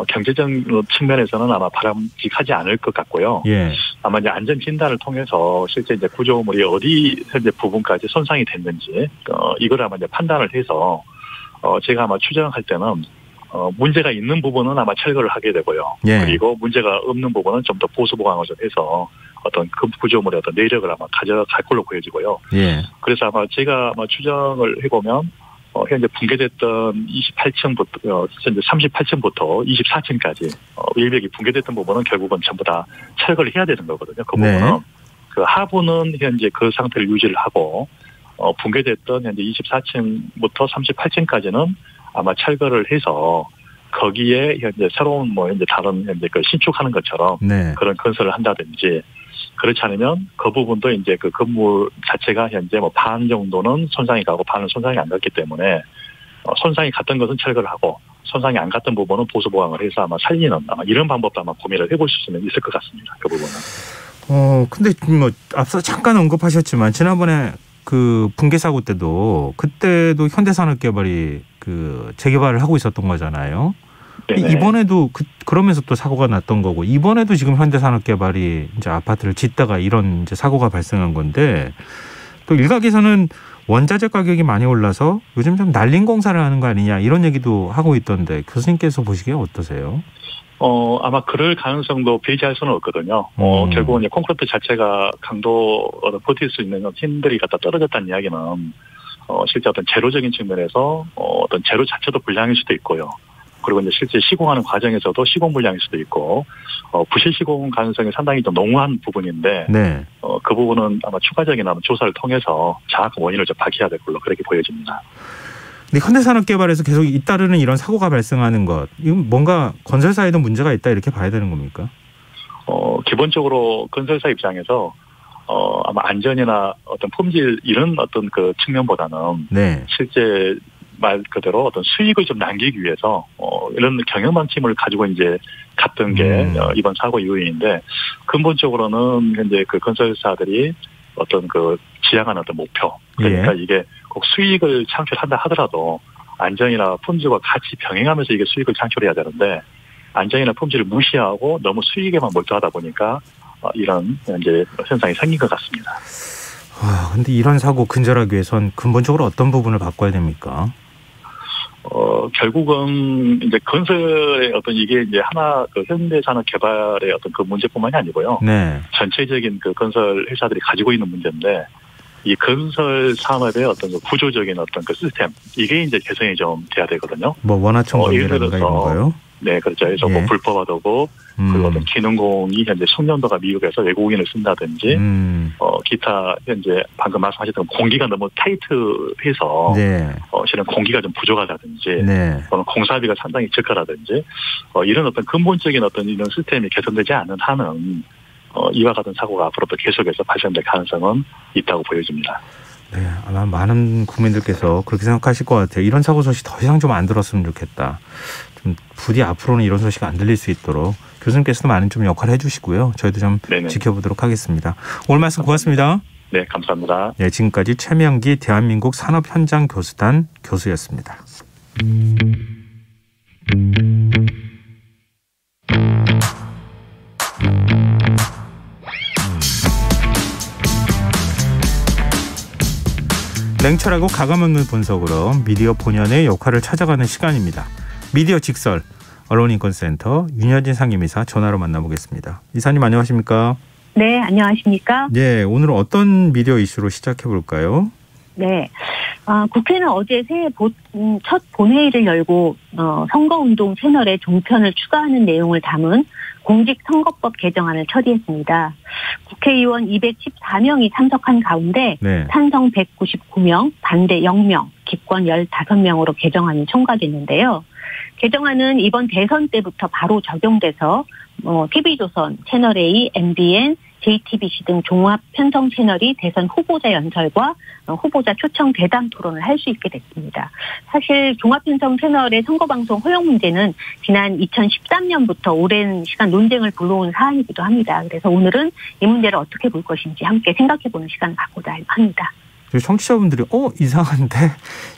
경제적 측면에서는 아마 바람직하지 않을 것 같고요. 예. 아마 이제 안전 진단을 통해서 실제 이제 구조물이 어디 현재 부분까지 손상이 됐는지 이걸 아마 이제 판단을 해서 제가 아마 추정할 때는 문제가 있는 부분은 아마 철거를 하게 되고요. 예. 그리고 문제가 없는 부분은 좀 더 보수 보강을 좀 해서 어떤 그 구조물의 어떤 내력을 아마 가져갈 걸로 보여지고요. 예. 그래서 아마 제가 아마 추정을 해보면 현재 붕괴됐던 28층부터 현재 38층부터 24층까지 외벽이 붕괴됐던 부분은 결국은 전부 다 철거를 해야 되는 거거든요. 그 부분은 네. 그 하부는 현재 그 상태를 유지를 하고 붕괴됐던 현재 24층부터 38층까지는 아마 철거를 해서 거기에 현재 새로운 현재 다른 현재 그 신축하는 것처럼 네. 그런 건설을 한다든지 그렇지 않으면 그 부분도 이제 그 건물 자체가 현재 반 정도는 손상이 가고 반은 손상이 안 갔기 때문에 손상이 갔던 것은 철거를 하고 손상이 안 갔던 부분은 보수 보강을 해서 아마 살리는 아마 이런 방법도 아마 고민을 해보실 수는 있을 것 같습니다. 그 부분은. 근데 앞서 잠깐 언급하셨지만 지난번에 그 붕괴 사고 때도 그때도 현대산업개발이 그 재개발을 하고 있었던 거잖아요. 이번에도 그러면서 또 사고가 났던 거고 이번에도 지금 현대산업개발이 이제 아파트를 짓다가 이런 이제 사고가 발생한 건데 또 일각에서는 원자재 가격이 많이 올라서 요즘 좀 날림 공사를 하는 거 아니냐 이런 얘기도 하고 있던데 교수님께서 보시기에 어떠세요? 아마 그럴 가능성도 배제할 수는 없거든요. 결국은 콘크리트 자체가 강도를 버틸 수 있는 힘들이 갖다 떨어졌다는 이야기는 실제 어떤 재료적인 측면에서 어떤 재료 자체도 불량일 수도 있고요. 그리고 이제 실제 시공하는 과정에서도 시공 불량일 수도 있고 부실 시공 가능성이 상당히 좀 농후한 부분인데 네. 그 부분은 아마 추가적인 조사를 통해서 정확한 원인을 좀 밝혀야 될 걸로 그렇게 보여집니다. 근데 현대산업개발에서 계속 잇따르는 이런 사고가 발생하는 것, 이건 뭔가 건설사에도 문제가 있다 이렇게 봐야 되는 겁니까? 기본적으로 건설사 입장에서 아마 안전이나 어떤 품질 이런 어떤 그 측면보다는 네. 실제 말 그대로 어떤 수익을 좀 남기기 위해서 이런 경영 방침을 가지고 이제 갔던 게 이번 사고 요인인데 근본적으로는 현재 그 건설사들이 어떤 그 지향하는 어떤 목표 그러니까 이게 꼭 수익을 창출한다 하더라도 안전이나 품질과 같이 병행하면서 이게 수익을 창출해야 되는데 안전이나 품질을 무시하고 너무 수익에만 몰두하다 보니까 이런 이제 현상이 생긴 것 같습니다. 근데 이런 사고 근절하기 위해선 근본적으로 어떤 부분을 바꿔야 됩니까? 결국은 이제 건설의 어떤 이게 이제 하나 그 현대산업 개발의 어떤 그 문제뿐만이 아니고요. 네. 전체적인 그 건설 회사들이 가지고 있는 문제인데 이 건설 산업의 어떤 그 구조적인 어떤 그 시스템 이게 이제 개선이 좀 돼야 되거든요. 원화청 관계라든가 이런 거요? 네, 그렇죠. 그래서 불법화되고 그리고 어떤 기능공이 현재 숙련도가 미국에서 외국인을 쓴다든지 기타 현재 방금 말씀하셨던 공기가 너무 타이트해서 실은 공기가 좀 부족하다든지 또는 공사비가 상당히 적하다든지 이런 어떤 근본적인 어떤 이런 시스템이 개선되지 않는 한은 이와 같은 사고가 앞으로도 계속해서 발생될 가능성은 있다고 보여집니다. 네, 아마 많은 국민들께서 그렇게 생각하실 것 같아요. 이런 사고 소식 더 이상 좀 안 들었으면 좋겠다. 좀 부디 앞으로는 이런 소식 안 들릴 수 있도록 교수님께서도 많은 좀 역할을 해주시고요. 저희도 좀 네네. 지켜보도록 하겠습니다. 오늘 말씀 고맙습니다. 네, 감사합니다. 네, 지금까지 최명기 대한민국 산업현장교수단 교수였습니다. 냉철하고 가감없는 분석으로 미디어 본연의 역할을 찾아가는 시간입니다. 미디어 직설 언론인권센터 윤여진 상임이사 전화로 만나보겠습니다. 이사님 안녕하십니까? 네, 안녕하십니까? 네, 오늘은 어떤 미디어 이슈로 시작해 볼까요? 네, 국회는 어제 새해 첫 본회의를 열고 선거운동 채널에 종편을 추가하는 내용을 담은 공직선거법 개정안을 처리했습니다. 국회의원 214명이 참석한 가운데 네. 찬성 199명, 반대 0명, 기권 15명으로 개정안이 통과됐는데요. 개정안은 이번 대선 때부터 바로 적용돼서 TV조선, 채널A, MBN, JTBC 등 종합 편성 채널이 대선 후보자 연설과 후보자 초청 대담 토론을 할 수 있게 됐습니다. 사실 종합 편성 채널의 선거방송 허용 문제는 지난 2013년부터 오랜 시간 논쟁을 불러온 사안이기도 합니다. 그래서 오늘은 이 문제를 어떻게 볼 것인지 함께 생각해보는 시간을 갖고자 합니다. 청취자분들이 이상한데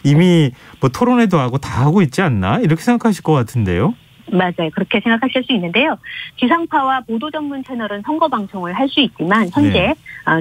이미 뭐 토론회도 하고 다 하고 있지 않나? 이렇게 생각하실 것 같은데요. 맞아요. 그렇게 생각하실 수 있는데요. 지상파와 보도 전문 채널은 선거방송을 할 수 있지만 현재 네.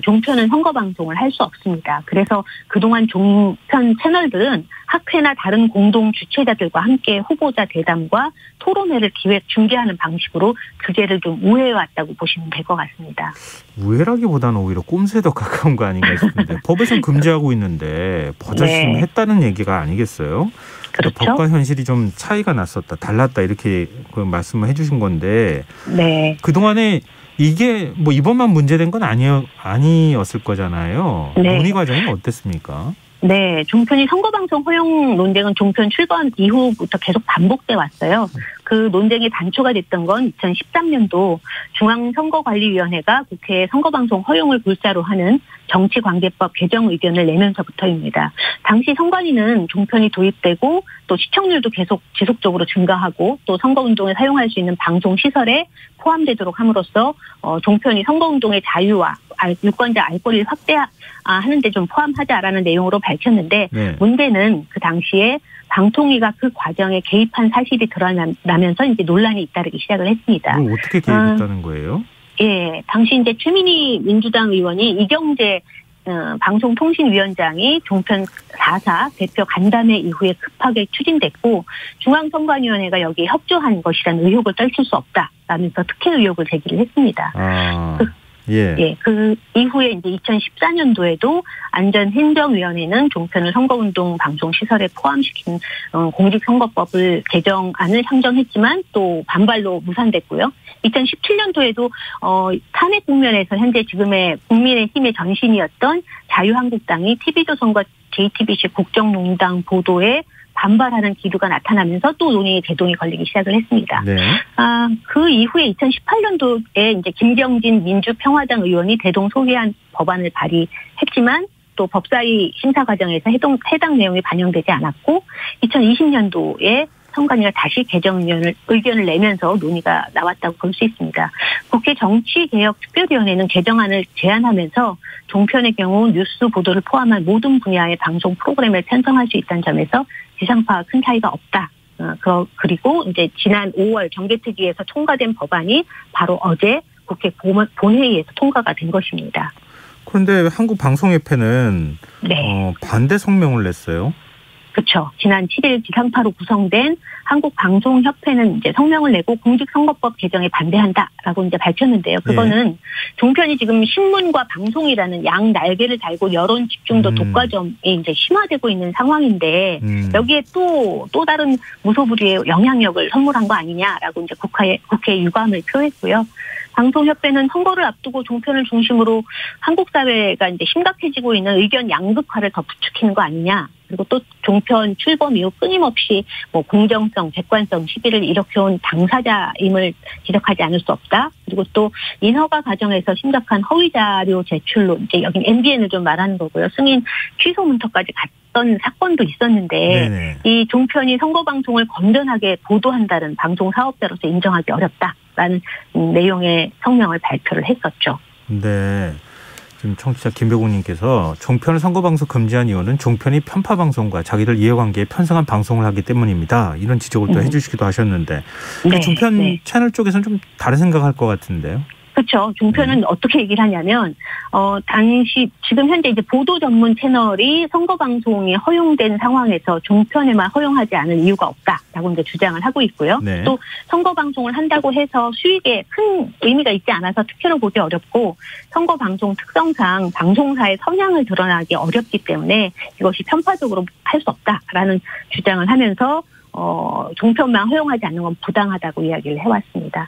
종편은 선거방송을 할 수 없습니다. 그래서 그동안 종편 채널들은 학회나 다른 공동 주최자들과 함께 후보자 대담과 토론회를 기획 중계하는 방식으로 규제를 좀 우회해왔다고 보시면 될 것 같습니다. 우회라기보다는 오히려 꼼수에 더 가까운 거 아닌가 싶은데 법에서는 금지하고 있는데 버젓이 네. 했다는 얘기가 아니겠어요? 그렇죠. 법과 현실이 좀 차이가 났었다, 달랐다 이렇게 말씀을 해주신 건데 네. 그동안에 이게 뭐 이번만 문제된 건 아니었을 거잖아요. 네. 논의 과정이 어땠습니까? 네, 종편이 선거방송 허용 논쟁은 종편 출범 이후부터 계속 반복돼 왔어요. 그 논쟁이 단초가 됐던 건 2013년도 중앙선거관리위원회가 국회에 선거방송 허용을 골자로 하는 정치관계법 개정 의견을 내면서부터입니다. 당시 선관위는 종편이 도입되고 또 시청률도 계속 지속적으로 증가하고 또 선거운동에 사용할 수 있는 방송시설에 포함되도록 함으로써 종편이 선거운동의 자유와 유권자 알 권리를 확대하는 데 좀 포함하자라는 내용으로 밝혔는데 네. 문제는 그 당시에 방통위가 그 과정에 개입한 사실이 드러나면서 이제 논란이 잇따르기 시작을 했습니다. 어떻게 개입했다는 거예요? 예, 당시 이제 최민희 민주당 의원이 이경재 방송통신위원장이 종편 4사 대표 간담회 이후에 급하게 추진됐고 중앙선관위원회가 여기에 협조한 것이라는 의혹을 떨칠 수 없다라면서 특혜 의혹을 제기를 했습니다. 예, 그 이후에 이제 2014년도에도 안전행정위원회는 종편을 선거운동 방송시설에 포함시킨 공직선거법을 개정안을 상정했지만 또 반발로 무산됐고요. 2017년도에도 탄핵 국면에서 현재 지금의 국민의힘의 전신이었던 자유한국당이 TV조선과 JTBC 국정농단 보도에 반발하는 기류가 나타나면서 또 논의의 제동이 걸리기 시작을 했습니다. 네. 그 이후에 2018년도에 이제 김경진 민주평화당 의원이 대동소이한 법안을 발의했지만 또 법사위 심사 과정에서 해당 내용이 반영되지 않았고 2020년도에 선관위가 다시 개정 의견을 내면서 논의가 나왔다고 볼 수 있습니다. 국회 정치개혁특별위원회는 개정안을 제안하면서 종편의 경우 뉴스 보도를 포함한 모든 분야의 방송 프로그램을 편성할 수 있다는 점에서 지상파와 큰 차이가 없다. 그리고 이제 지난 5월 정개특위에서 통과된 법안이 바로 어제 국회 본회의에서 통과가 된 것입니다. 그런데 한국방송협회는 네. 반대 성명을 냈어요. 그렇죠. 지난 7일 지상파로 구성된 한국방송협회는 이제 성명을 내고 공직선거법 개정에 반대한다라고 이제 밝혔는데요. 그거는 네. 종편이 지금 신문과 방송이라는 양 날개를 달고 여론 집중도 독과점이 이제 심화되고 있는 상황인데 여기에 또 다른 무소불위의 영향력을 선물한 거 아니냐라고 이제 국회에 유감을 표했고요. 방송협회는 선거를 앞두고 종편을 중심으로 한국 사회가 이제 심각해지고 있는 의견 양극화를 더 부추기는 거 아니냐. 그리고 또 종편 출범 이후 끊임없이 뭐 공정성, 객관성 시비를 일으켜온 당사자임을 지적하지 않을 수 없다. 그리고 또 인허가 과정에서 심각한 허위 자료 제출로 이제 여긴 MBN을 좀 말하는 거고요. 승인 취소 문턱까지 어떤 사건도 있었는데 네네. 이 종편이 선거방송을 건전하게 보도한다는 방송 사업자로서 인정하기 어렵다라는 내용의 성명을 발표를 했었죠. 네. 지금 청취자 김배공님께서 종편을 선거방송 금지한 이유는 종편이 편파방송과 자기들 이해관계에 편성한 방송을 하기 때문입니다. 이런 지적을 또 해주시기도 하셨는데 네, 종편 채널 쪽에서는 좀 다른 생각할 것 같은데요. 그렇죠. 종편은 어떻게 얘기를 하냐면 당시 지금 현재 이제 보도 전문 채널이 선거 방송이 허용된 상황에서 종편에만 허용하지 않은 이유가 없다라고 이제 주장을 하고 있고요. 네. 또 선거 방송을 한다고 해서 수익에 큰 의미가 있지 않아서 특혜로 보기 어렵고 선거 방송 특성상 방송사의 성향을 드러나기 어렵기 때문에 이것이 편파적으로 할 수 없다라는 주장을 하면서 종편만 허용하지 않는 건 부당하다고 이야기를 해왔습니다.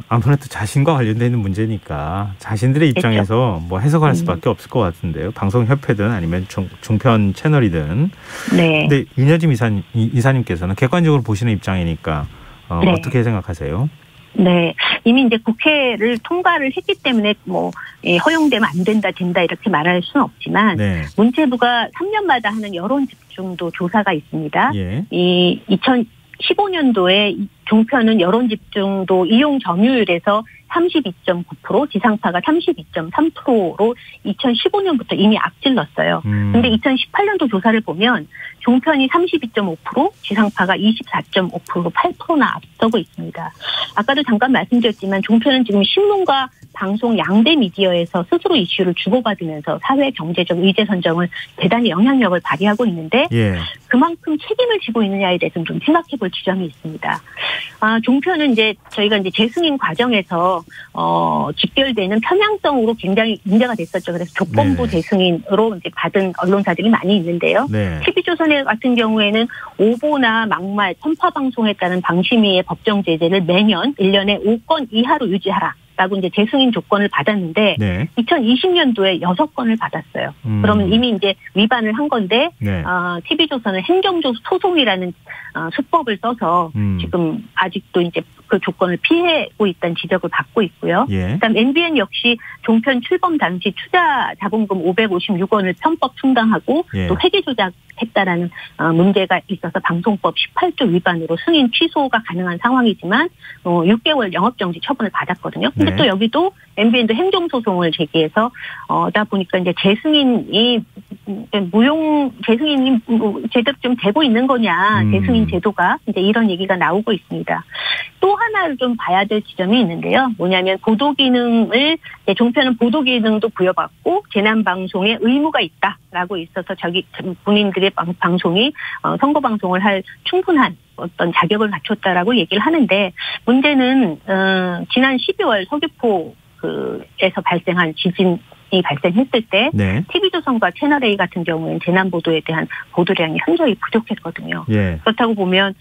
아무래도 자신과 관련되어 있는 문제니까 자신들의 입장에서 뭐 해석할 수밖에 없을 것 같은데요. 방송협회든 아니면 종편 채널이든. 네. 근데 윤여진 이사님께서는 객관적으로 보시는 입장이니까 네. 어떻게 생각하세요? 네. 이미 이제 국회를 통과를 했기 때문에 허용되면 안 된다, 된다 이렇게 말할 수는 없지만 네. 문체부가 3년마다 하는 여론 집중도 조사가 있습니다. 예. 이 2015년도에 종편은 여론 집중도 이용 점유율에서 32.9%, 지상파가 32.3%로 2015년부터 이미 앞질렀어요. 근데 2018년도 조사를 보면 종편이 32.5%, 지상파가 24.5%로 8%나 앞서고 있습니다. 아까도 잠깐 말씀드렸지만 종편은 지금 신문과 방송 양대 미디어에서 스스로 이슈를 주고받으면서 사회 경제적 의제 선정을 대단히 영향력을 발휘하고 있는데 예. 그만큼 책임을 지고 있느냐에 대해서는 좀 생각해 볼 지점이 있습니다. 종편은 이제 저희가 이제 재승인 과정에서 집결되는 편향성으로 굉장히 문제가 됐었죠. 그래서 조건부 재승인으로 이제 받은 언론사들이 많이 있는데요. 네. TV조선 같은 경우에는 오보나 막말, 편파 방송에 따른 방심위의 법정 제재를 매년 1년에 5건 이하로 유지하라. 라고 이제 재승인 조건을 받았는데 네. 2020년도에 6건을 받았어요. 그러면 이미 이제 위반을 한 건데 네. TV조선은 행정소송이라는 수법을 써서 지금 아직도 이제 그 조건을 피하고 있다는 지적을 받고 있고요. 예. 그다음 MBN 역시 종편 출범 당시 투자 자본금 556원을 편법 충당하고 예. 또 회계 조작했다라는 문제가 있어서 방송법 18조 위반으로 승인 취소가 가능한 상황이지만 6개월 영업정지 처분을 받았거든요. 근데 네. 또 여기도 MBN도 행정소송을 제기해서 다 보니까 이제 재승인이 제대로 좀 되고 있는 거냐, 재승인 제도가 이제 이런 얘기가 나오고 있습니다. 또 하나를 좀 봐야 될 지점이 있는데요. 뭐냐면 보도 기능을 종편은 보도 기능도 부여받고 재난 방송에 의무가 있다라고 있어서 본인들의 방송이 선거 방송을 할 충분한 어떤 자격을 갖췄다라고 얘기를 하는데 문제는 지난 12월 서귀포에서 발생한 지진이 발생했을 때 네. TV조선과 채널A 같은 경우에는 재난보도에 대한 보도량이 현저히 부족했거든요. 예. 그렇다고 보면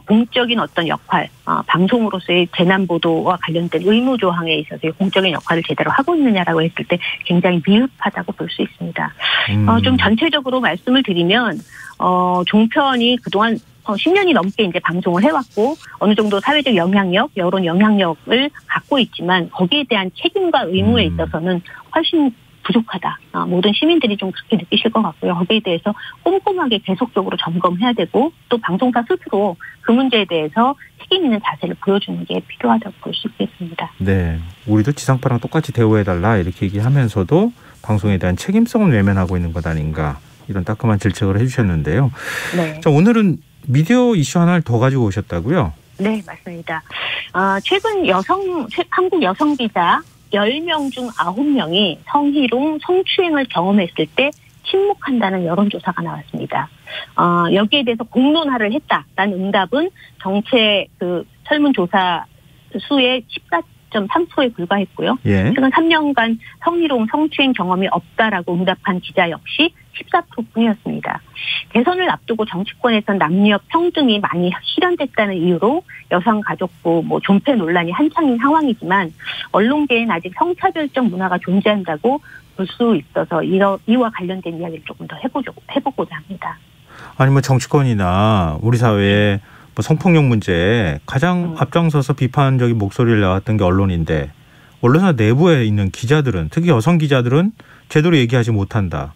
공적인 어떤 역할, 방송으로서의 재난보도와 관련된 의무조항에 있어서의 공적인 역할을 제대로 하고 있느냐라고 했을 때 굉장히 미흡하다고 볼 수 있습니다. 좀 전체적으로 말씀을 드리면 종편이 그동안 10년이 넘게 이제 방송을 해왔고 어느 정도 사회적 영향력, 여론 영향력을 갖고 있지만 거기에 대한 책임과 의무에 있어서는 훨씬 부족하다. 모든 시민들이 좀 그렇게 느끼실 것 같고요. 거기에 대해서 꼼꼼하게 계속적으로 점검해야 되고 또 방송사 스스로 그 문제에 대해서 책임 있는 자세를 보여주는 게 필요하다고 볼 수 있겠습니다. 네, 우리도 지상파랑 똑같이 대우해달라 이렇게 얘기하면서도 방송에 대한 책임성을 외면하고 있는 것 아닌가 이런 따끔한 질책을 해주셨는데요. 네. 자, 오늘은 미디어 이슈 하나를 더 가지고 오셨다고요? 네, 맞습니다. 최근 한국 여성 기자 10명 중 9명이 성희롱, 성추행을 경험했을 때 침묵한다는 여론조사가 나왔습니다. 여기에 대해서 공론화를 했다라는 응답은 전체 설문조사 수의 14.3%에 불과했고요. 예. 최근 3년간 성희롱, 성추행 경험이 없다라고 응답한 기자 역시 14%뿐이었습니다. 대선을 앞두고 정치권에선 남녀 평등이 많이 실현됐다는 이유로 여성가족부, 존폐 논란이 한창인 상황이지만 언론계엔 아직 성차별적 문화가 존재한다고 볼 수 있어서 이와 관련된 이야기를 조금 더 해보고자 합니다. 아니 정치권이나 우리 사회의 성폭력 문제에 가장 앞장서서 비판적인 목소리를 내왔던 게 언론인데 언론사 내부에 있는 기자들은 특히 여성 기자들은 제대로 얘기하지 못한다.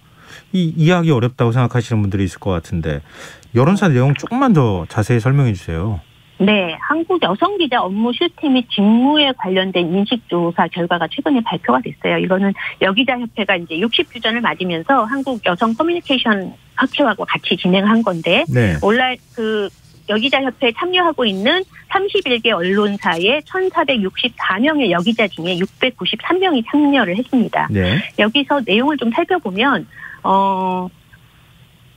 이 이해하기 어렵다고 생각하시는 분들이 있을 것 같은데 여론사 내용 조금만 더 자세히 설명해 주세요. 네, 한국 여성 기자 업무 실태 및 직무에 관련된 인식조사 결과가 최근에 발표가 됐어요. 이거는 여기자협회가 이제 60주년을 맞으면서 한국 여성 커뮤니케이션 학회하고 같이 진행한 건데, 네. 온라인 여기자협회에 참여하고 있는 31개 언론사의 1,464명의 여기자 중에 693명이 참여를 했습니다. 네. 여기서 내용을 좀 살펴보면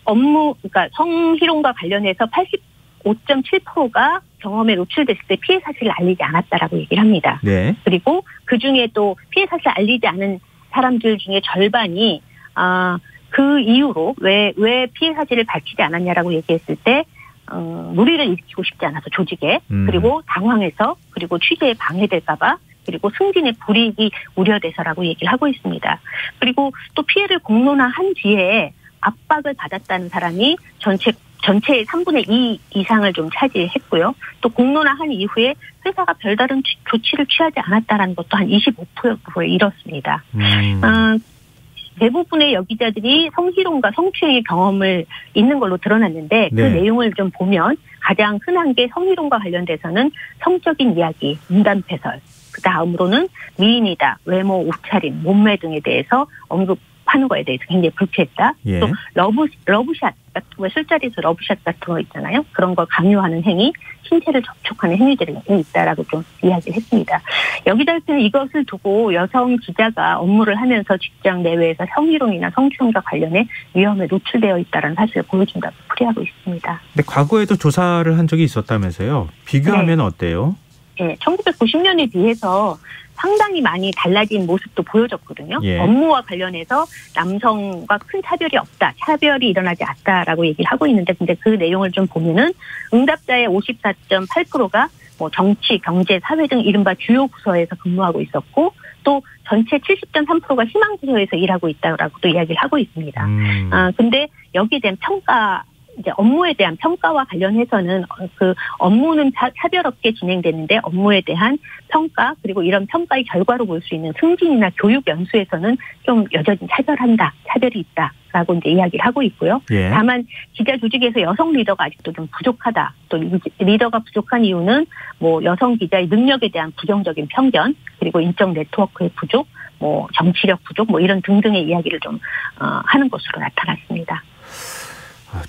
그러니까 성희롱과 관련해서 85.7%가 경험에 노출됐을 때 피해 사실을 알리지 않았다라고 얘기를 합니다. 네. 그리고 그 중에 또 피해 사실을 알리지 않은 사람들 중에 절반이 그 이유로 왜 피해 사실을 밝히지 않았냐라고 얘기했을 때 무리를 일으키고 싶지 않아서 조직에 그리고 당황해서 그리고 취재에 방해될까봐 그리고 승진의 불이익이 우려돼서라고 얘기를 하고 있습니다. 그리고 또 피해를 공론화한 뒤에 압박을 받았다는 사람이 전체의 3분의 2 이상을 좀 차지했고요. 또 공론화한 이후에 회사가 별다른 조치를 취하지 않았다라는 것도 한 25%에 이렇습니다. 대부분의 여기자들이 성희롱과 성추행의 경험을 있는 걸로 드러났는데 그 내용을 좀 보면 가장 흔한 게 성희롱과 관련돼서는 성적인 이야기, 문단패설, 그 다음으로는 미인이다, 외모, 옷차림, 몸매 등에 대해서 언급하는 거에 대해서 굉장히 불쾌했다. 예. 또 러브샷, 왜 술자리에서 러브샷 같은 거 있잖아요. 그런 걸 강요하는 행위, 신체를 접촉하는 행위들이 있다라고 좀 이야기를 했습니다. 여기자협회는 이것을 두고 여성 기자가 업무를 하면서 직장 내외에서 성희롱이나 성추행과 관련해 위험에 노출되어 있다는 사실을 보여준다고 풀이하고 있습니다. 근데 과거에도 조사를 한 적이 있었다면서요? 비교하면 어때요? 네, 1990년에 비해서 상당히 많이 달라진 모습도 보여졌거든요. 예. 업무와 관련해서 남성과 큰 차별이 없다, 차별이 일어나지 않다라고 얘기를 하고 있는데, 근데 그 내용을 좀 보면은 응답자의 54.8%가 뭐 정치, 경제, 사회 등 이른바 주요 부서에서 근무하고 있었고, 또 전체 70.3%가 희망부서에서 일하고 있다라고 또 이야기를 하고 있습니다. 근데 여기에 대한 평가, 이제 업무에 대한 평가와 관련해서는 그 업무는 차별 없게 진행되는데 업무에 대한 평가 그리고 이런 평가의 결과로 볼 수 있는 승진이나 교육 연수에서는 좀 여전히 차별이 있다라고 이제 이야기를 하고 있고요. 예. 다만 기자 조직에서 여성 리더가 아직도 좀 부족하다. 또 리더가 부족한 이유는 뭐 여성 기자의 능력에 대한 부정적인 편견 그리고 인적 네트워크의 부족, 뭐 정치력 부족, 뭐 이런 등등의 이야기를 좀 하는 것으로 나타났습니다.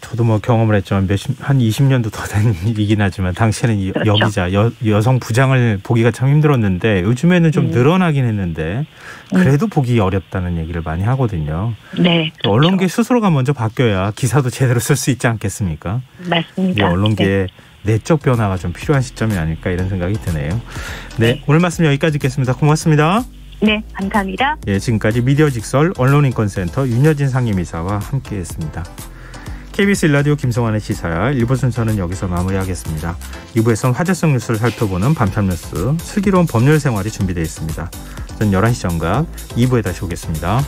저도 뭐 경험을 했지만 한 20년도 더 된 일이긴 하지만 당시에는 그렇죠. 여기자 여성 부장을 보기가 참 힘들었는데 요즘에는 좀 늘어나긴 했는데 그래도 보기 어렵다는 얘기를 많이 하거든요. 네. 그렇죠. 언론계 스스로가 먼저 바뀌어야 기사도 제대로 쓸 수 있지 않겠습니까? 맞습니다. 언론계의 내적 변화가 좀 필요한 시점이 아닐까 이런 생각이 드네요. 네, 오늘 말씀 여기까지 듣겠습니다. 고맙습니다. 네, 감사합니다. 예, 지금까지 미디어 직설 언론인권센터 윤여진 상임이사와 함께했습니다. KBS 1라디오 김성환의 시사야 1부 순서는 여기서 마무리하겠습니다. 2부에서는 화제성 뉴스를 살펴보는 밤탐뉴스 슬기로운 법률 생활이 준비되어 있습니다. 저는 11시 정각 2부에 다시 오겠습니다.